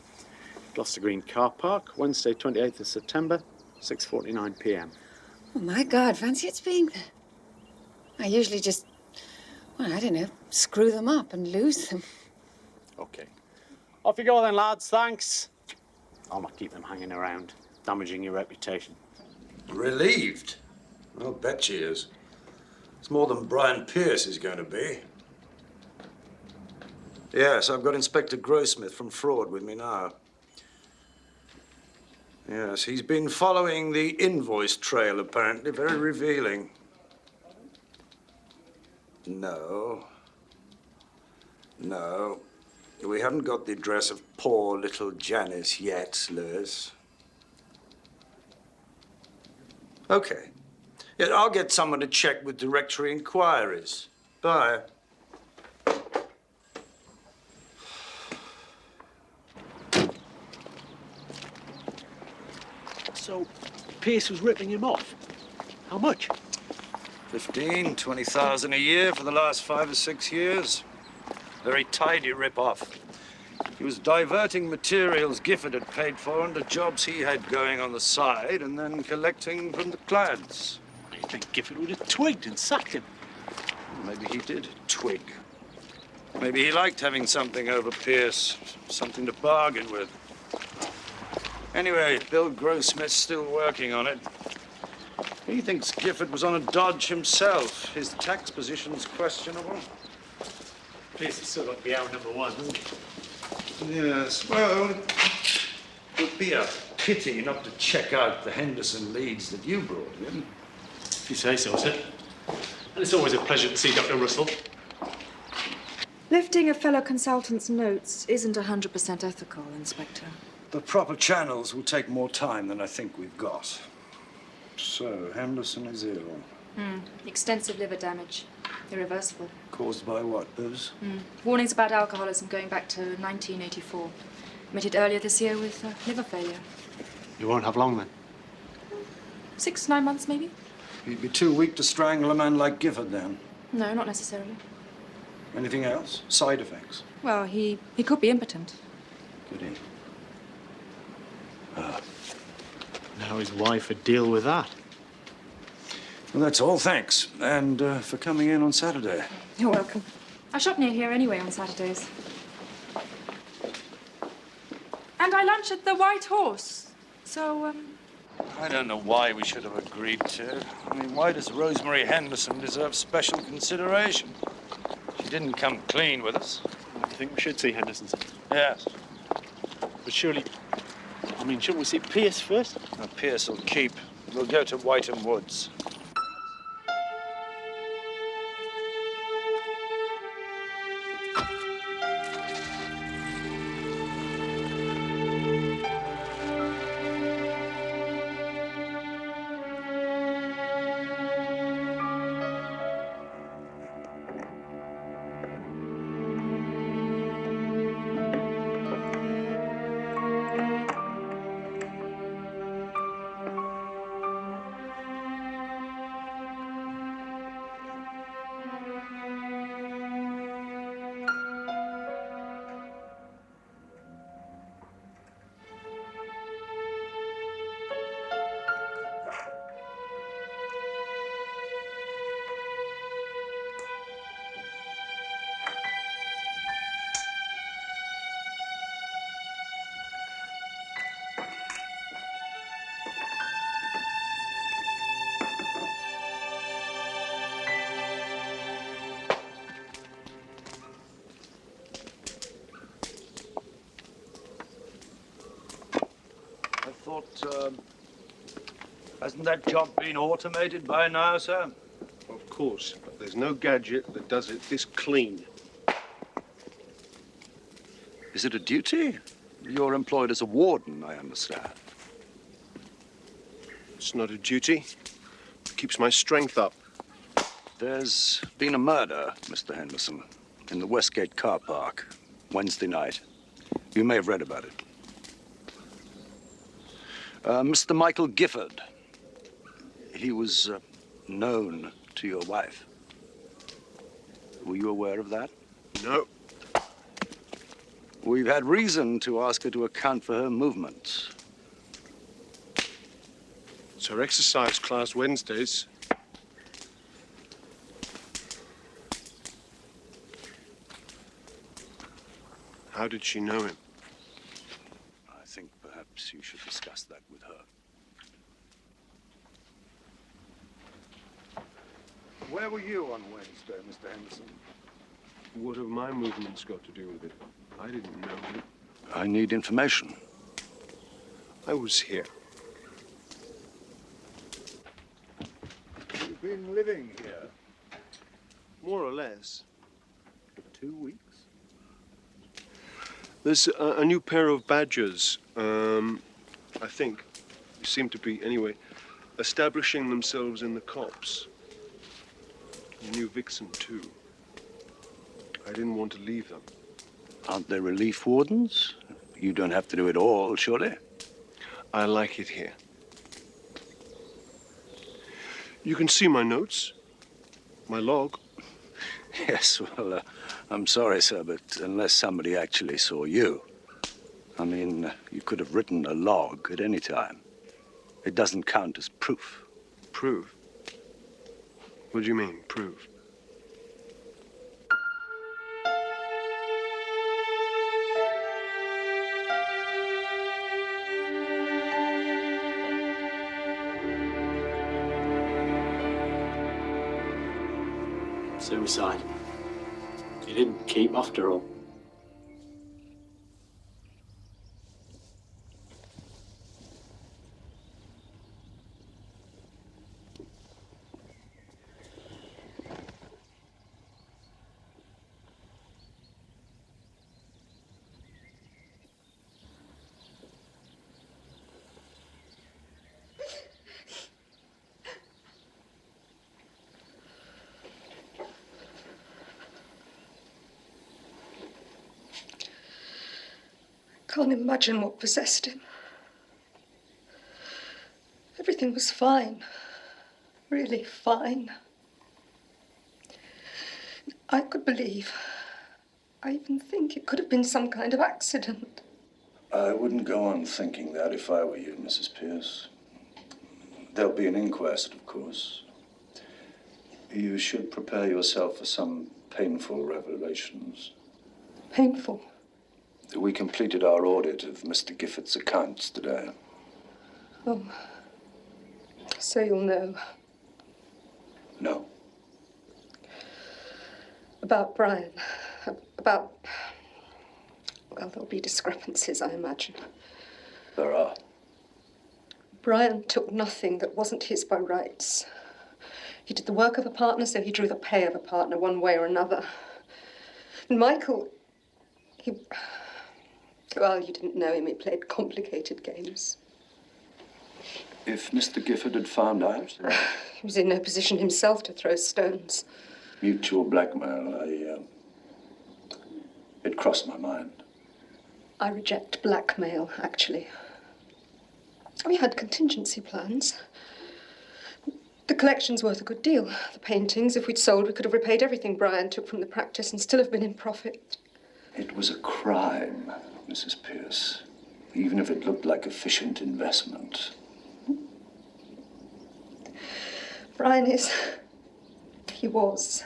Gloucester Green Car Park, Wednesday, 28th of September, 6:49 p.m. Oh, my God, fancy it's being there. I usually just, well, I don't know, screw them up and lose them. OK. Off you go then, lads. Thanks. I'll not keep them hanging around, damaging your reputation. Relieved? I'll bet she is. It's more than Brian Pierce is going to be. Yes, I've got Inspector Grossmith from Fraud with me now. Yes, he's been following the invoice trail, apparently. Very revealing. No. No. We haven't got the address of poor little Janice yet, Lewis. Okay. Yeah, I'll get someone to check with directory inquiries. Bye. So, Pierce was ripping him off. How much? 15, 20,000 a year for the last 5 or 6 years. Very tidy rip-off. He was diverting materials Gifford had paid for under jobs he had going on the side and then collecting from the clients. think Gifford would have twigged and sacked him. Maybe he did twig. Maybe he liked having something over Pierce, something to bargain with. Anyway, Bill Grossmith's still working on it. He thinks Gifford was on a dodge himself. His tax position's questionable. Pierce has still got to be our #1, hasn't he? Yes, well, it would be a pity not to check out the Henderson leads that you brought in. If you say so, sir. And it's always a pleasure to see Dr. Russell. Lifting a fellow consultant's notes isn't 100% ethical, Inspector. The proper channels will take more time than I think we've got. So, Henderson is ill. Extensive liver damage. Irreversible. Caused by what, booze? Warnings about alcoholism going back to 1984. Admitted earlier this year with liver failure. You won't have long, then? 6, 9 months, maybe? He'd be too weak to strangle a man like Gifford, then. No, not necessarily. Anything else? Side effects? Well, he could be impotent. Could he? Now his wife would deal with that. Well, that's all, thanks. And for coming in on Saturday. You're welcome. I shop near here anyway on Saturdays. And I lunch at the White Horse. So, I don't know why we should have agreed to. I mean, why does Rosemary Henderson deserve special consideration? She didn't come clean with us. I think we should see Henderson, sir. Yes. But surely, I mean, shouldn't we see Pierce first? No, Pierce will keep. We'll go to Whiteham Woods. Hasn't that job been automated by now, sir? Of course, but there's no gadget that does it this clean. Is it a duty? You're employed as a warden, I understand. It's not a duty. It keeps my strength up. There's been a murder, Mr. Henderson, in the Westgate car park, Wednesday night. You may have read about it. Mr. Michael Gifford. He was known to your wife. Were you aware of that? No. We've had reason to ask her to account for her movements. It's her exercise class Wednesdays. How did she know him? I think perhaps you should discuss that with her. Where were you on Wednesday, Mr. Henderson? What have my movements got to do with it? I didn't know him. I need information. I was here. You've been living here? More or less. 2 weeks? There's a new pair of badgers, I think, seem to be, anyway, establishing themselves in the copse. A new vixen, too. I didn't want to leave them. Aren't there relief wardens? You don't have to do it all, surely? I like it here. You can see my notes, my log. Yes, well, I'm sorry, sir, but unless somebody actually saw you, I mean, you could have written a log at any time. It doesn't count as proof. Proof? What do you mean, prove? Suicide. He didn't keep after all. Can't imagine what possessed him. Everything was fine. Really fine. I could believe. I even think it could have been some kind of accident. I wouldn't go on thinking that if I were you, Mrs. Pierce. There'll be an inquest, of course. You should prepare yourself for some painful revelations. Painful. We completed our audit of Mr. Gifford's accounts today. Oh. So you'll know. No. About Brian. About... Well, there'll be discrepancies, I imagine. There are. Brian took nothing that wasn't his by rights. He did the work of a partner, so he drew the pay of a partner one way or another. And Michael, he... Well, you didn't know him. He played complicated games. If Mr. Gifford had found out? He was in no position himself to throw stones. Mutual blackmail, it crossed my mind. I reject blackmail, actually. We had contingency plans. The collection's worth a good deal. The paintings, if we'd sold, we could have repaid everything Brian took from the practice and still have been in profit. It was a crime, Mrs. Pierce, even if it looked like efficient investment. Brian is... He was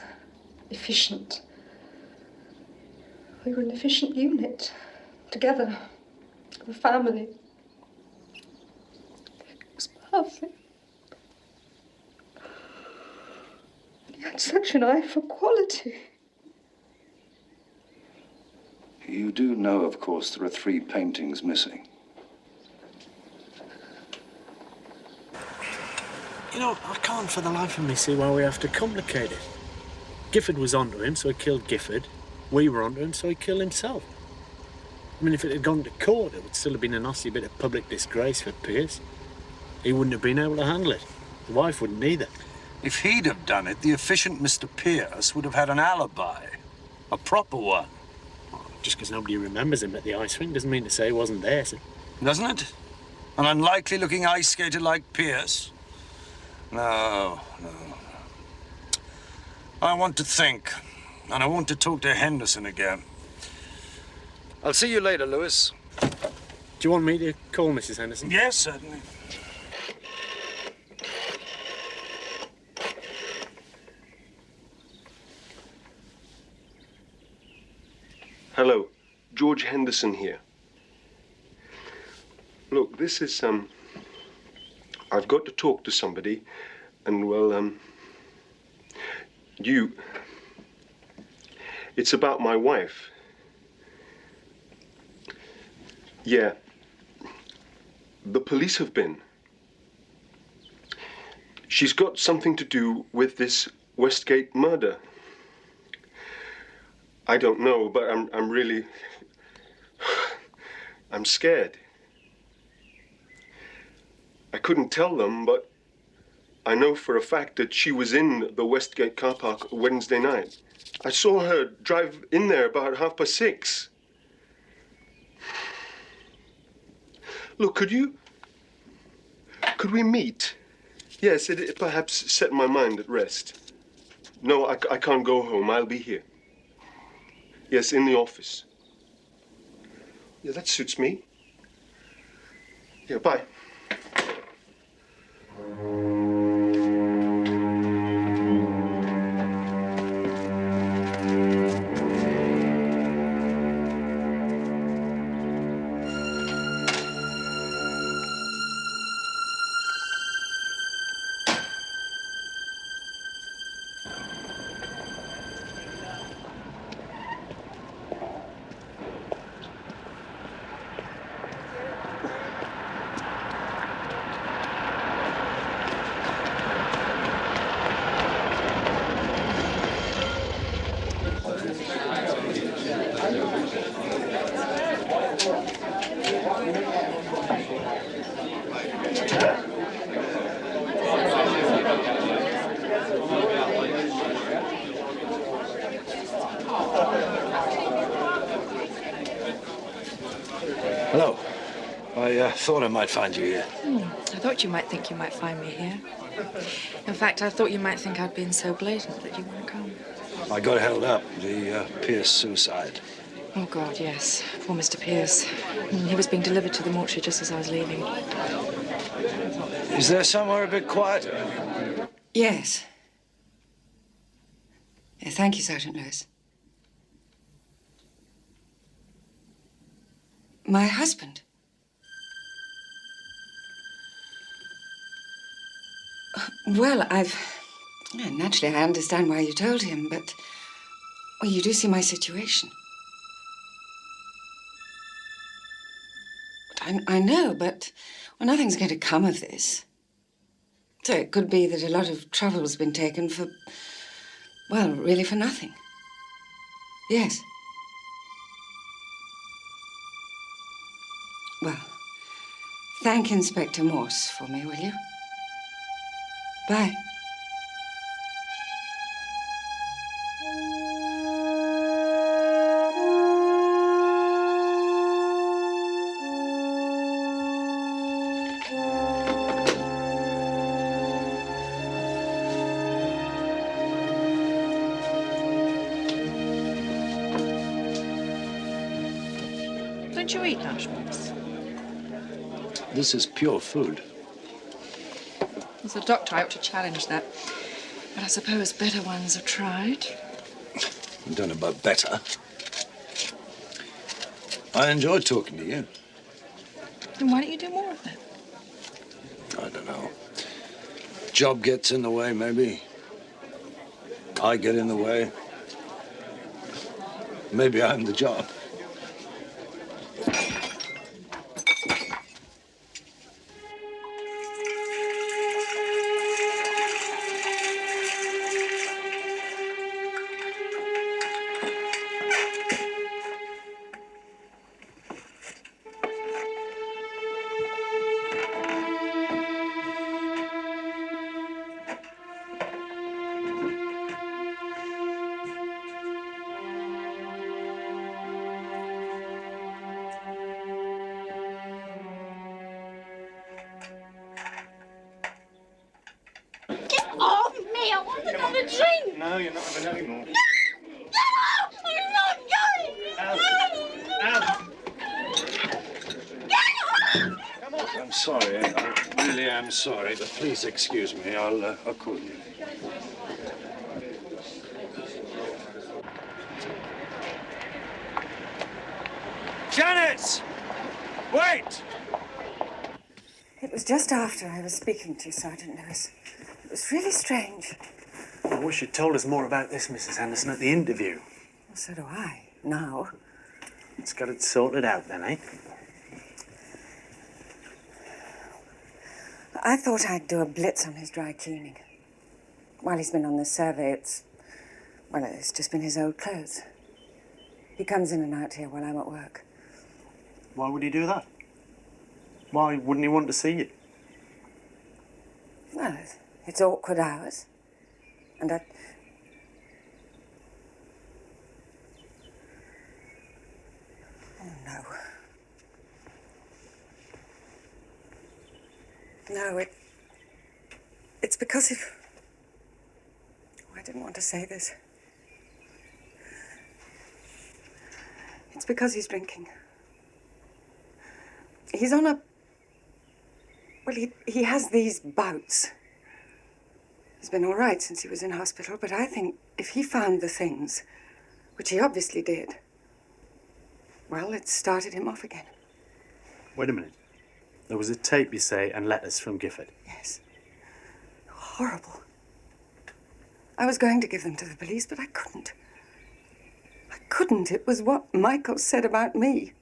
efficient. We were an efficient unit, together, a family. It was perfect. He had such an eye for quality. You do know, of course, there are 3 paintings missing. You know, I can't for the life of me see why we have to complicate it. Gifford was onto him, so he killed Gifford. We were onto him, so he killed himself. I mean, if it had gone to court, it would still have been a nasty bit of public disgrace for Pierce. He wouldn't have been able to handle it. The wife wouldn't either. If he'd have done it, the efficient Mr. Pierce would have had an alibi. A proper one. Just because nobody remembers him at the ice rink doesn't mean to say he wasn't there, so... Doesn't it? An unlikely-looking ice skater like Pierce? No. I want to think, and I want to talk to Henderson again. I'll see you later, Lewis. Do you want me to call Mrs. Henderson? Yes, certainly. Hello, George Henderson here. Look, this is, I've got to talk to somebody, and, well, it's about my wife. Yeah. The police have been. She's got something to do with this Westgate murder. I don't know, but I'm really... I'm scared. I couldn't tell them, but I know for a fact that she was in the Westgate car park Wednesday night. I saw her drive in there about 6:30. Look, could we meet? Yes, it perhaps set my mind at rest. No, I can't go home. I'll be here. Yes, in the office. Yeah, that suits me. Yeah, bye. I thought I might find you here. I thought you might think you might find me here. In fact, I thought you might think I'd been so blatant that you wouldn't come. I got held up, the Pierce suicide. Oh, God, yes. Poor Mr. Pierce. He was being delivered to the mortuary just as I was leaving. Is there somewhere a bit quieter? Yes. Yeah, thank you, Sergeant Lewis. My husband. Well, naturally, I understand why you told him, but... Well, you do see my situation. I know, but... Well, nothing's going to come of this. So it could be that a lot of trouble's been taken for... Well, really for nothing. Yes. Well, thank Inspector Morse for me, will you? Bye. Don't you eat lunch, Morse? This is pure food. As a doctor, I ought to challenge that. But I suppose better ones have tried. I don't know about better. I enjoyed talking to you. Then why don't you do more of that? I don't know. Job gets in the way, maybe. I get in the way. Maybe I'm the job. Get off me! I want another drink! No, you're not having any more. Get off! I'm not going! Come on! I'm sorry. I really am sorry, but please excuse me. I'll call you. Janet! Wait! It was just after I was speaking to Sergeant Lewis. It was really strange. I wish you'd told us more about this, Mrs. Henderson, at the interview. Well, so do I, now. Let's get it sorted out then, eh? I thought I'd do a blitz on his dry cleaning. While he's been on the survey, it's just been his old clothes. He comes in and out here while I'm at work. Why would he do that? Why wouldn't he want to see you? Well, it's awkward hours. And I... Oh, no. No, it's because of... Oh, I didn't want to say this. It's because he's drinking. He's on a... Well, he has these bouts. He's been all right since he was in hospital, but I think if he found the things, which he obviously did, well, it started him off again. Wait a minute. There was a tape, you say, and letters from Gifford. Yes. Horrible. I was going to give them to the police, but I couldn't. I couldn't. It was what Michael said about me.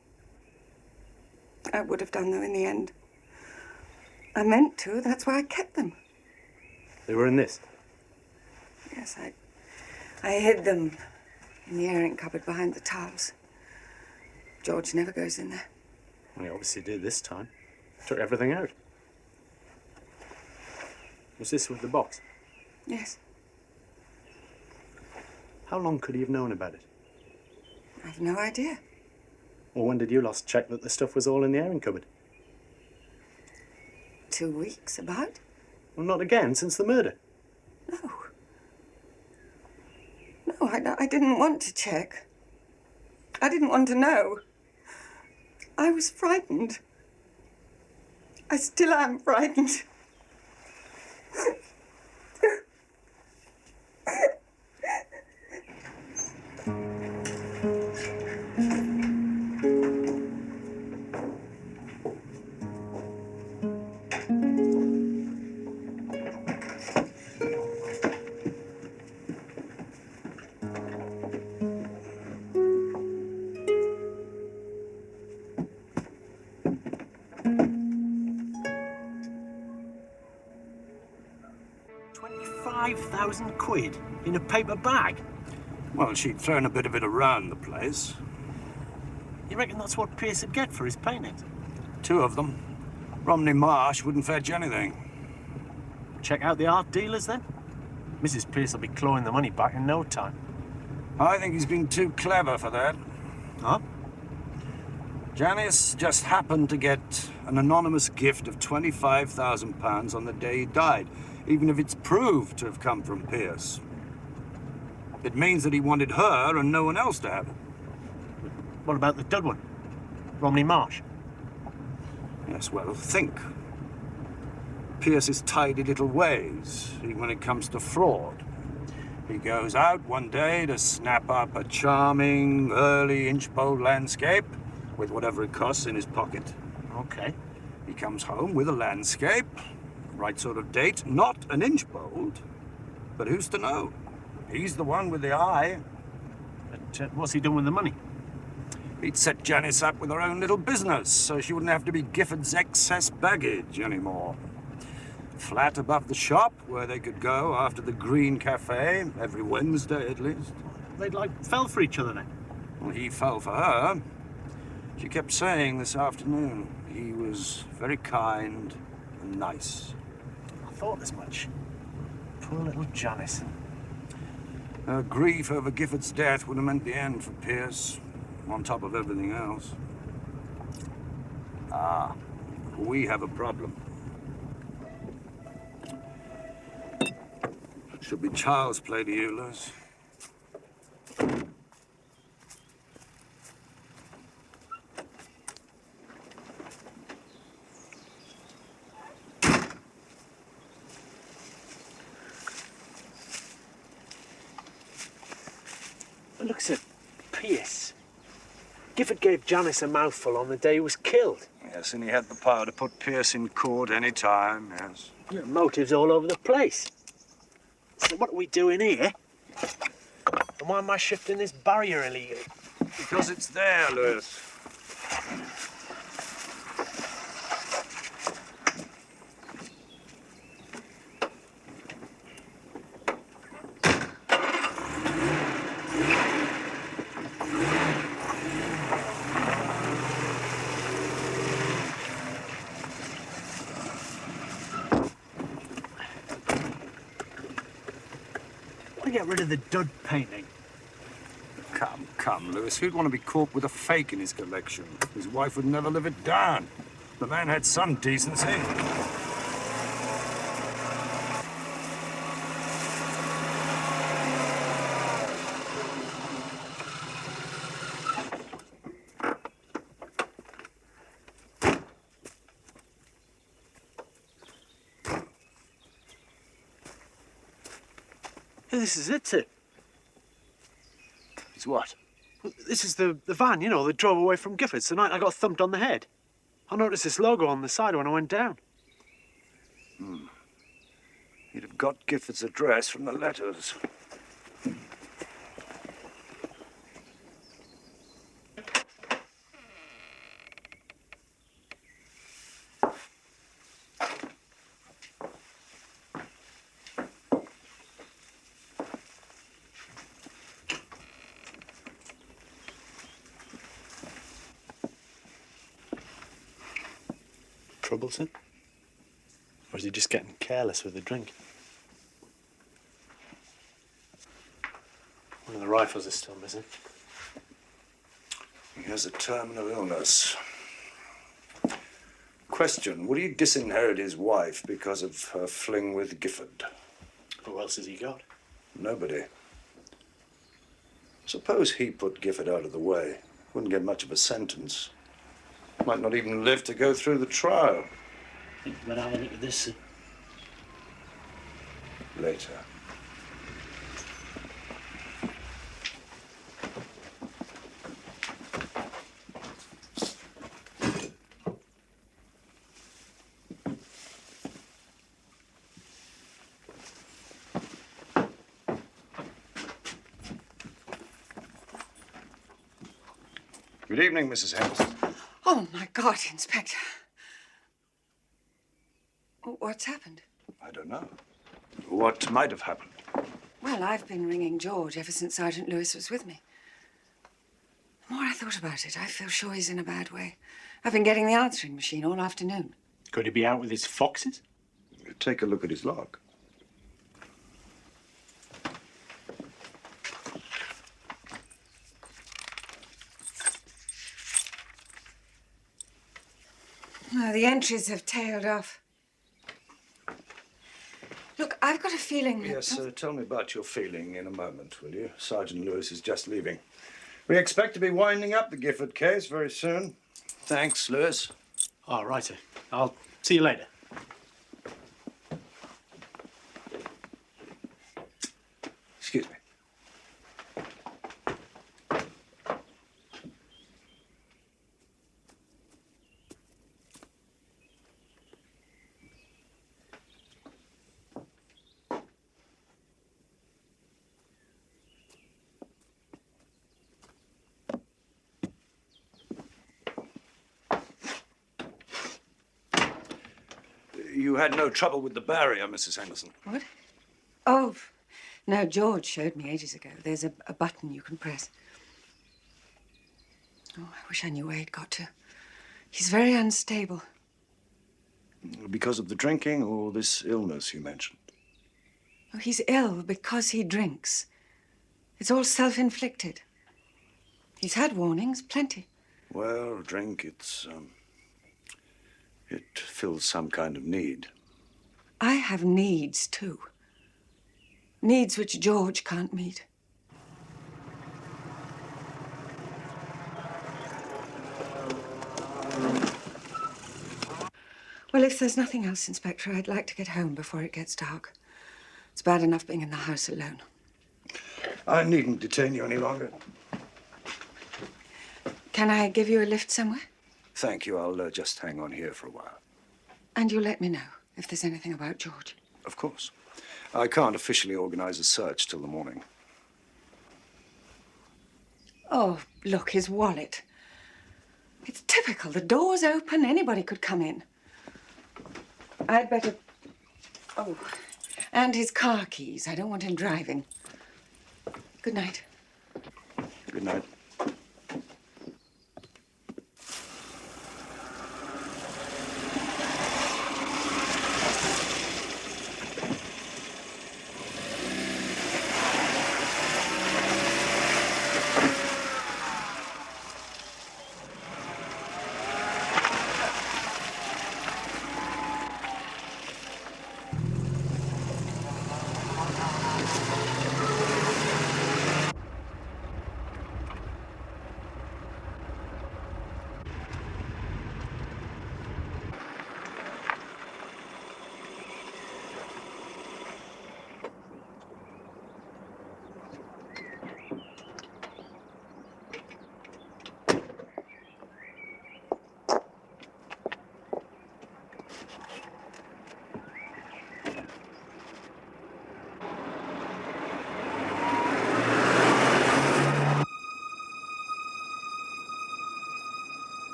I would have done, though, in the end. I meant to. That's why I kept them. They were in this? Yes, I hid them in the airing cupboard behind the towels. George never goes in there. Well, he obviously did this time. Took everything out. Was this with the box? Yes. How long could he have known about it? I've no idea. Or when did you last check that the stuff was all in the airing cupboard? 2 weeks about. Well, not again, since the murder. No, I didn't want to check. I didn't want to know. I was frightened. I still am frightened. £25,000 in a paper bag? Well, she'd thrown a bit of it around the place. You reckon that's what Pierce would get for his paintings? 2 of them. Romney Marsh wouldn't fetch anything. Check out the art dealers, then? Mrs. Pierce will be clawing the money back in no time. I think he's been too clever for that. Huh? Janice just happened to get an anonymous gift of £25,000 on the day he died, even if it's proved to have come from Pierce. It means that he wanted her and no one else to have it. What about the dud one? Romney Marsh? Yes, well, think. Pierce's tidy little ways, even when it comes to fraud. He goes out one day to snap up a charming, early inch-bowl landscape with whatever it costs in his pocket. Okay. He comes home with a landscape, right sort of date, not an inch bold, but who's to know? He's the one with the eye. But what's he done with the money? He'd set Janice up with her own little business, so she wouldn't have to be Gifford's excess baggage anymore. Flat above the shop, where they could go after the Green Cafe, every Wednesday at least. They'd fell for each other then? Well, he fell for her. She kept saying this afternoon he was very kind and nice. I thought as much. Poor little Janice. Her grief over Gifford's death would have meant the end for Pierce, on top of everything else. Ah, we have a problem. Should be child's play to you, Lewis. Looks at Pierce. Gifford gave Janice a mouthful on the day he was killed. Yes, and he had the power to put Pierce in court any time, yes. Yeah, motives all over the place. So what are we doing here? And why am I shifting this barrier illegally? Because it's there, Lewis. Get rid of the dud painting. Come, Lewis. Who'd want to be caught with a fake in his collection? His wife would never live it down. The man had some decency. This is it, sir. It's what? This is the van, you know, that drove away from Gifford's the night I got thumped on the head. I noticed this logo on the side when I went down. You'd have got Gifford's address from the letters. Troublesome? Or is he just getting careless with the drink? One of the rifles is still missing. He has a terminal illness. Question, would he disinherit his wife because of her fling with Gifford? Who else has he got? Nobody. Suppose he put Gifford out of the way. Wouldn't get much of a sentence. Might not even live to go through the trial. I think we're having a look at this. Later. Good evening, Mrs. Henderson. Oh, my God, Inspector. What's happened? I don't know. What might have happened? Well, I've been ringing George ever since Sergeant Lewis was with me. The more I thought about it, I feel sure he's in a bad way. I've been getting the answering machine all afternoon. Could he be out with his foxes? Take a look at his log. No, the entries have tailed off. Look, I've got a feeling that... Yes, tell me about your feeling in a moment, will you? Sergeant Lewis is just leaving. We expect to be winding up the Gifford case very soon. Thanks, Lewis. All right, sir. I'll see you later. Excuse me. You had no trouble with the barrier, Mrs. Henderson. What? Oh, no, George showed me ages ago. There's a button you can press. Oh, I wish I knew where he'd got to. He's very unstable. Because of the drinking or this illness you mentioned? Oh, he's ill because he drinks. It's all self-inflicted. He's had warnings, plenty. Well, drink, it fills some kind of need. I have needs, too. Needs which George can't meet. Well, if there's nothing else, Inspector, I'd like to get home before it gets dark. It's bad enough being in the house alone. I needn't detain you any longer. Can I give you a lift somewhere? Thank you. I'll just hang on here for a while. And you'll let me know if there's anything about George. Of course. I can't officially organize a search till the morning. Oh, look, his wallet. It's typical. The door's open. Anybody could come in. I'd better... Oh, and his car keys. I don't want him driving. Good night. Good night.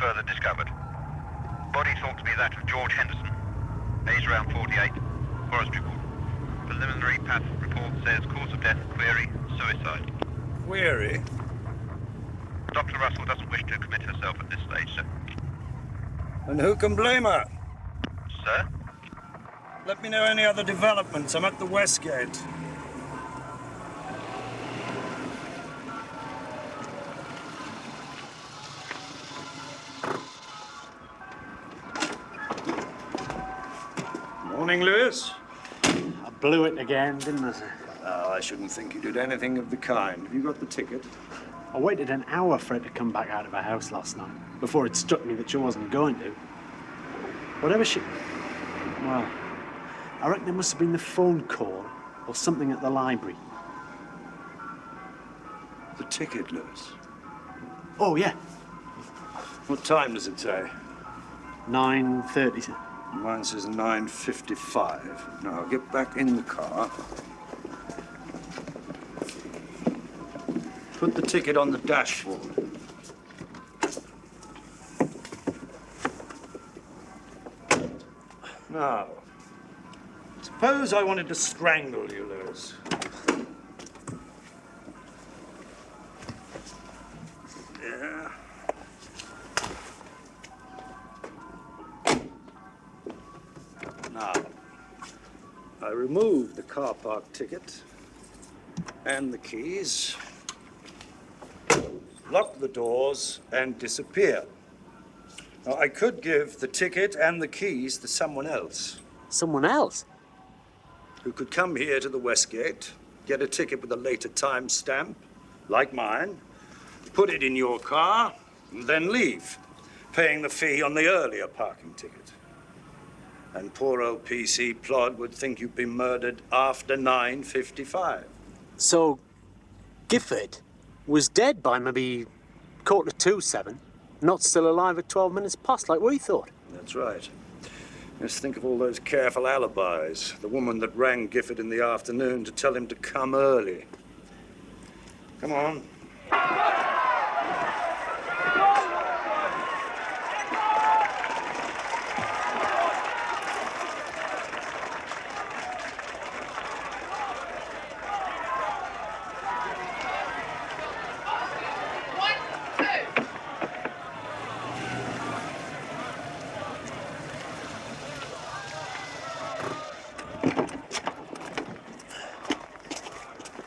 further discovered. Body thought to be that of George Henderson, age around 48, forestry ward. Preliminary path report says cause of death, query, suicide. Query? Dr. Russell doesn't wish to commit herself at this stage, sir. And who can blame her? Sir? Let me know any other developments. I'm at the West Gate. Morning, Lewis. I blew it again, didn't I, sir? Oh, I shouldn't think you did anything of the kind. Have you got the ticket? I waited an hour for her to come back out of her house last night, before it struck me that she wasn't going to. Whatever she... Well, I reckon it must have been the phone call or something at the library. The ticket, Lewis? Oh, yeah. What time does it say? 9:30, sir. Mine says 9:55. Now, get back in the car. Put the ticket on the dashboard. Now, suppose I wanted to strangle you, Lewis. Yeah. Now, I remove the car park ticket and the keys, lock the doors, and disappear. Now, I could give the ticket and the keys to someone else. Someone else? Who could come here to the Westgate, get a ticket with a later time stamp, like mine, put it in your car, and then leave, paying the fee on the earlier parking ticket. And poor old PC Plod would think you'd been murdered after 9:55. So, Gifford was dead by maybe 7:45, not still alive at 12 minutes past, like we thought. That's right. Just think of all those careful alibis. The woman that rang Gifford in the afternoon to tell him to come early. Come on.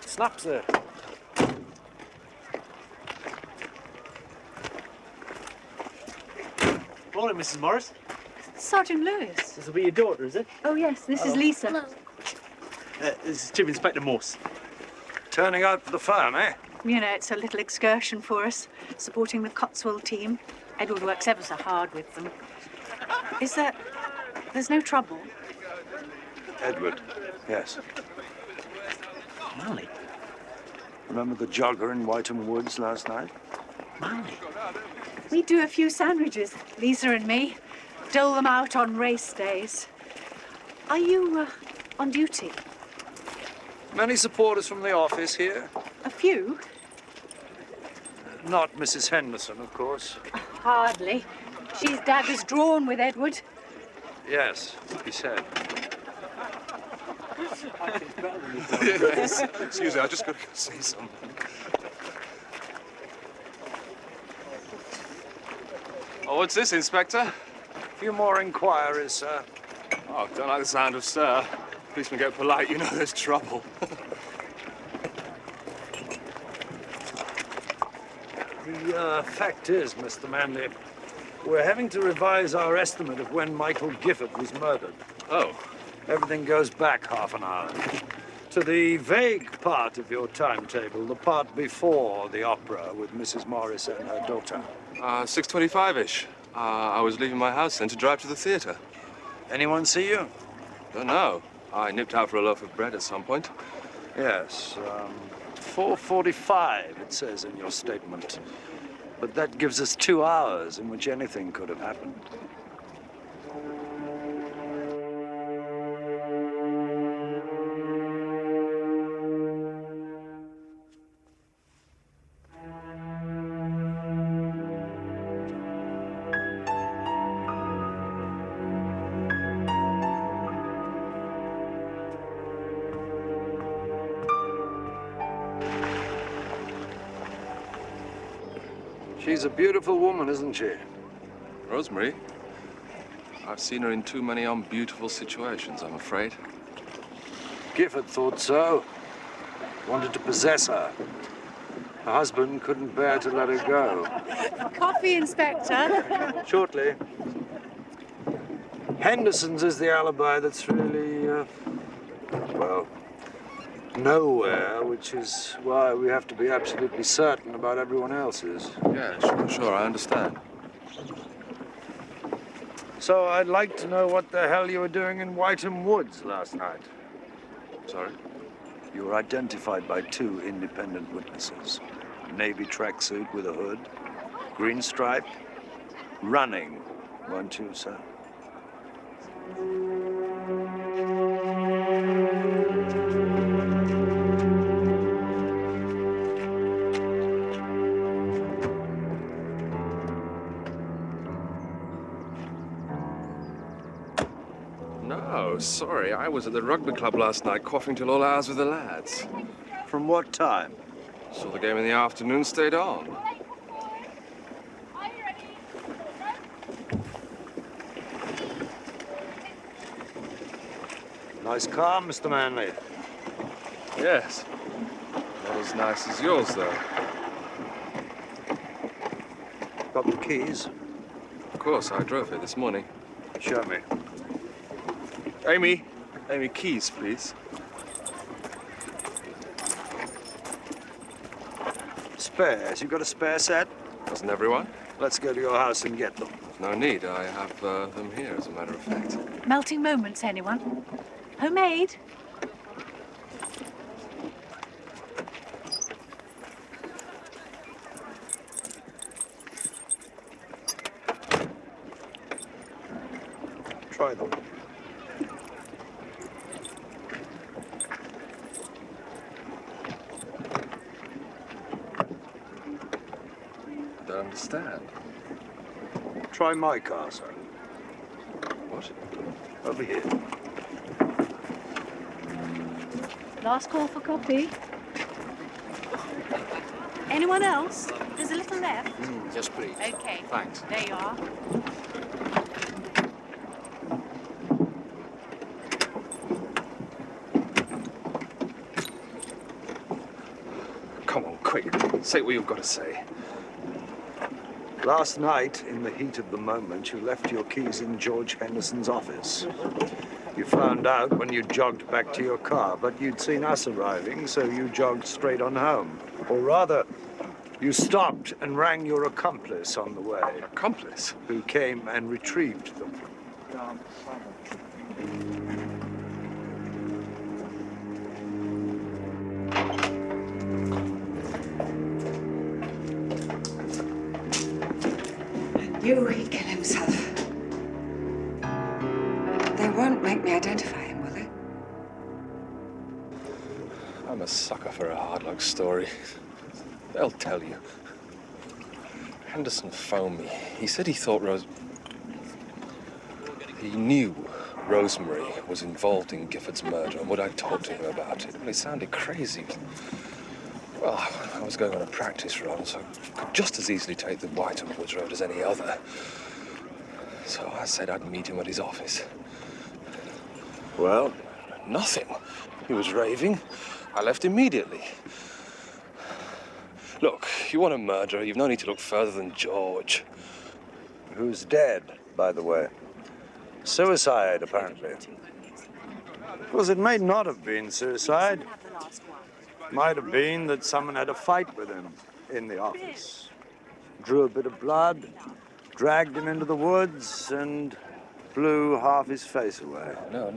Snap, sir. Morning, Mrs. Morris. Sergeant Lewis. This will be your daughter, is it? Oh, yes, this is Hello. Lisa. Hello. This is Chief Inspector Morse. Turning out for the firm, eh? You know, it's a little excursion for us, supporting the Cotswold team. Edward works ever so hard with them. Is there... there's no trouble? Edward, yes. Molly? Remember the jogger in Whiteham Woods last night? Molly? We do a few sandwiches, Lisa and me. Dole them out on race days. Are you on duty? Many supporters from the office here. A few? Not Mrs. Henderson, of course. Hardly. She's daggers drawn with Edward. Yes, he said. Yes. Excuse me, I just got to go see someone. Oh, what's this, Inspector? A few more inquiries, sir. Oh, don't like the sound of sir. Policemen get polite, you know there's trouble. The fact is, Mr. Manley, we're having to revise our estimate of when Michael Gifford was murdered. Oh. Everything goes back half an hour. To the vague part of your timetable, the part before the opera with Mrs. Morris and her daughter. 6:25-ish. I was leaving my house then to drive to the theatre. Anyone see you? Don't know. I nipped out for a loaf of bread at some point. Yes, 4:45, it says in your statement. But that gives us 2 hours in which anything could have happened. She's a beautiful woman, isn't she? Rosemary? I've seen her in too many unbeautiful situations, I'm afraid. Gifford thought so. Wanted to possess her. Her husband couldn't bear to let her go. Coffee, Inspector. Shortly. Henderson's is the alibi that's really, well, nowhere, which is why we have to be absolutely certain about everyone else's. Yeah, sure, I understand. So I'd like to know what the hell you were doing in Whiteham Woods last night. Sorry? You were identified by 2 independent witnesses. Navy tracksuit with a hood, green stripe, running, weren't you, sir? No, sorry. I was at the rugby club last night, coughing till all hours with the lads. From what time? Saw the game in the afternoon, stayed on. Nice car, Mr. Manley. Yes. Not as nice as yours, though. Got the keys? Of course, I drove here this morning. Show me. Amy, keys, please. Spares. You got a spare set? Doesn't everyone? Let's go to your house and get them. No need. I have them here, as a matter of fact. Melting moments, anyone? Homemade? Try them. I don't understand. Try my car, sir. What? Over here. Last call for coffee. Anyone else? There's a little left. Yes, please. Okay. Thanks. There you are. Come on, quick. Say what you've got to say. Last night, in the heat of the moment, you left your keys in George Henderson's office. You found out when you jogged back to your car, but you'd seen us arriving, so you jogged straight on home. Or rather, you stopped and rang your accomplice on the way. Accomplice? Who came and retrieved them. You, he'd kill himself. They won't make me identify him, will they? I'm a sucker for a hard luck story. They'll tell you. Henderson phoned me. He said he thought he knew Rosemary was involved in Gifford's murder and would I talk to him about it. Well, it sounded crazy. Well, I was going on a practice run, so I could just as easily take the Whiteham Woods Road as any other. So I said I'd meet him at his office. Well? Nothing. He was raving. I left immediately. Look, you want a murderer, you've no need to look further than George. Who's dead, by the way. Suicide, apparently. Of course, it may not have been suicide. Might have been that someone had a fight with him in the office. Drew a bit of blood, dragged him into the woods, and blew half his face away. No.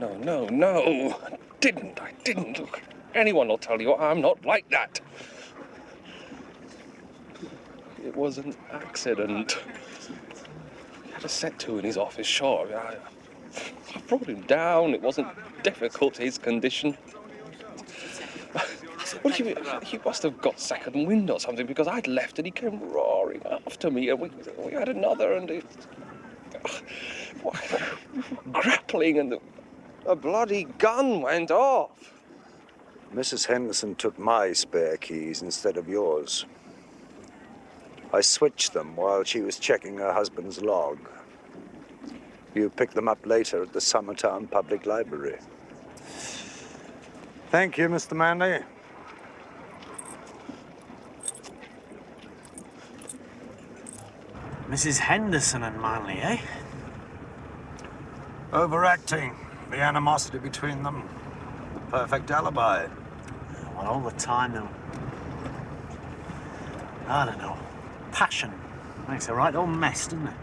I didn't. Look, anyone will tell you I'm not like that. It was an accident. He had a set to in his office, sure. I brought him down. It wasn't difficult, his condition. Well, he must have got second wind or something, because I'd left and he came roaring after me, and we had another, and grappling, and a bloody gun went off. Mrs. Henderson took my spare keys instead of yours. I switched them while she was checking her husband's log. You picked them up later at the Summertown Public Library. Thank you, Mr. Manley. Mrs. Henderson and Manley, eh? Overacting. The animosity between them. The perfect alibi. Well, all the time, though. I don't know. Passion makes a right old mess, doesn't it?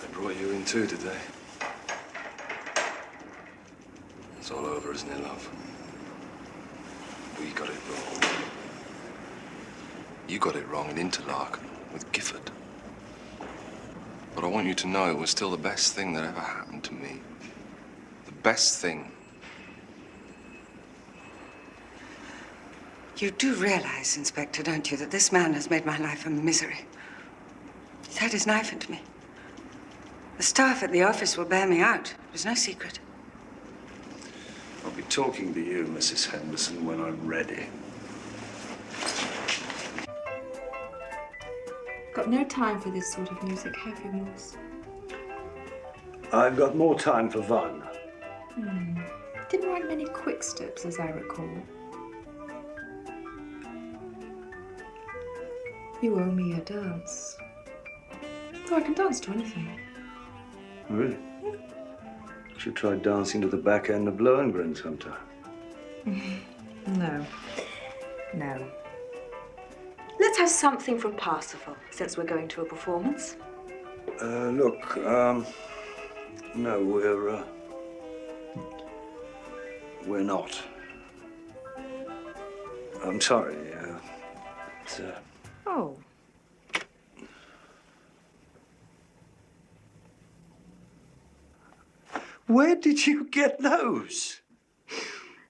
They brought you in too, did they? It's all over, isn't it, love? We got it wrong. You got it wrong in Interlaken with Gifford. But I want you to know it was still the best thing that ever happened to me. The best thing. You do realize, Inspector, don't you, that this man has made my life a misery? He's had his knife into me. The staff at the office will bear me out. There's no secret. I'll be talking to you, Mrs. Henderson, when I'm ready. Got no time for this sort of music, have you, Morse? I've got more time for fun. Didn't write many quick steps, as I recall. You owe me a dance. Oh, I can dance to anything. Really? Should try dancing to the back end of Lohengrin sometime. No. No. Let's have something from Parsifal, since we're going to a performance. Look, no, we're not. I'm sorry, Oh. Where did you get those?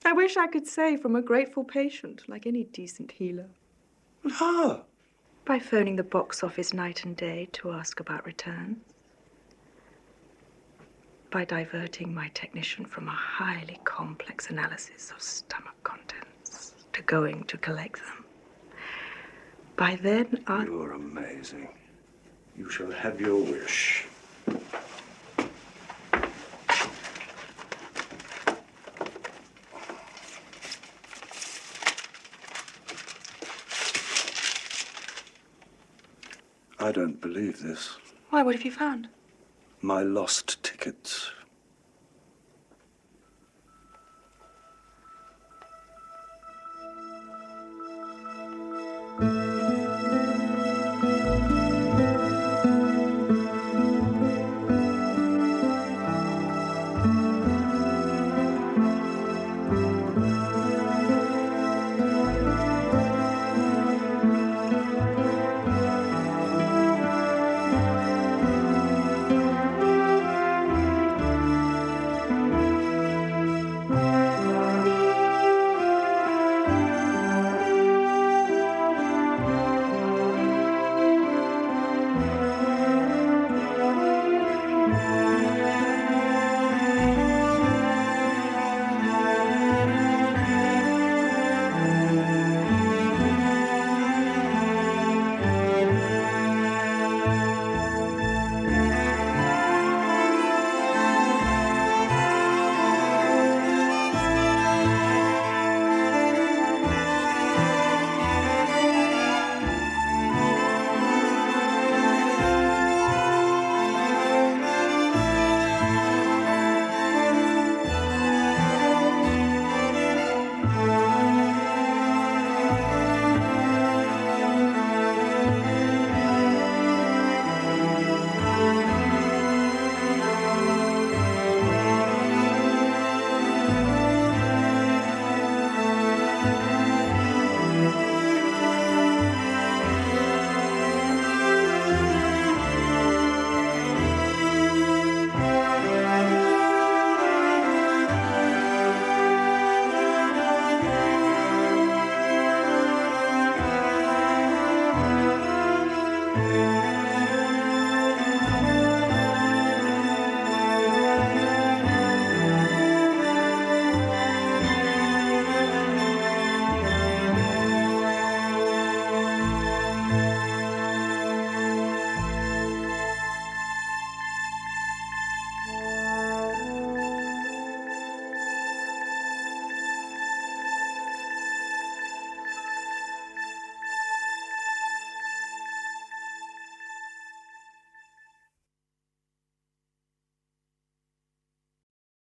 I wish I could say from a grateful patient, like any decent healer. How? By phoning the box office night and day to ask about returns. By diverting my technician from a highly complex analysis of stomach contents to going to collect them. By then, You're amazing. You shall have your wish. I don't believe this. Why, what have you found? My lost tickets.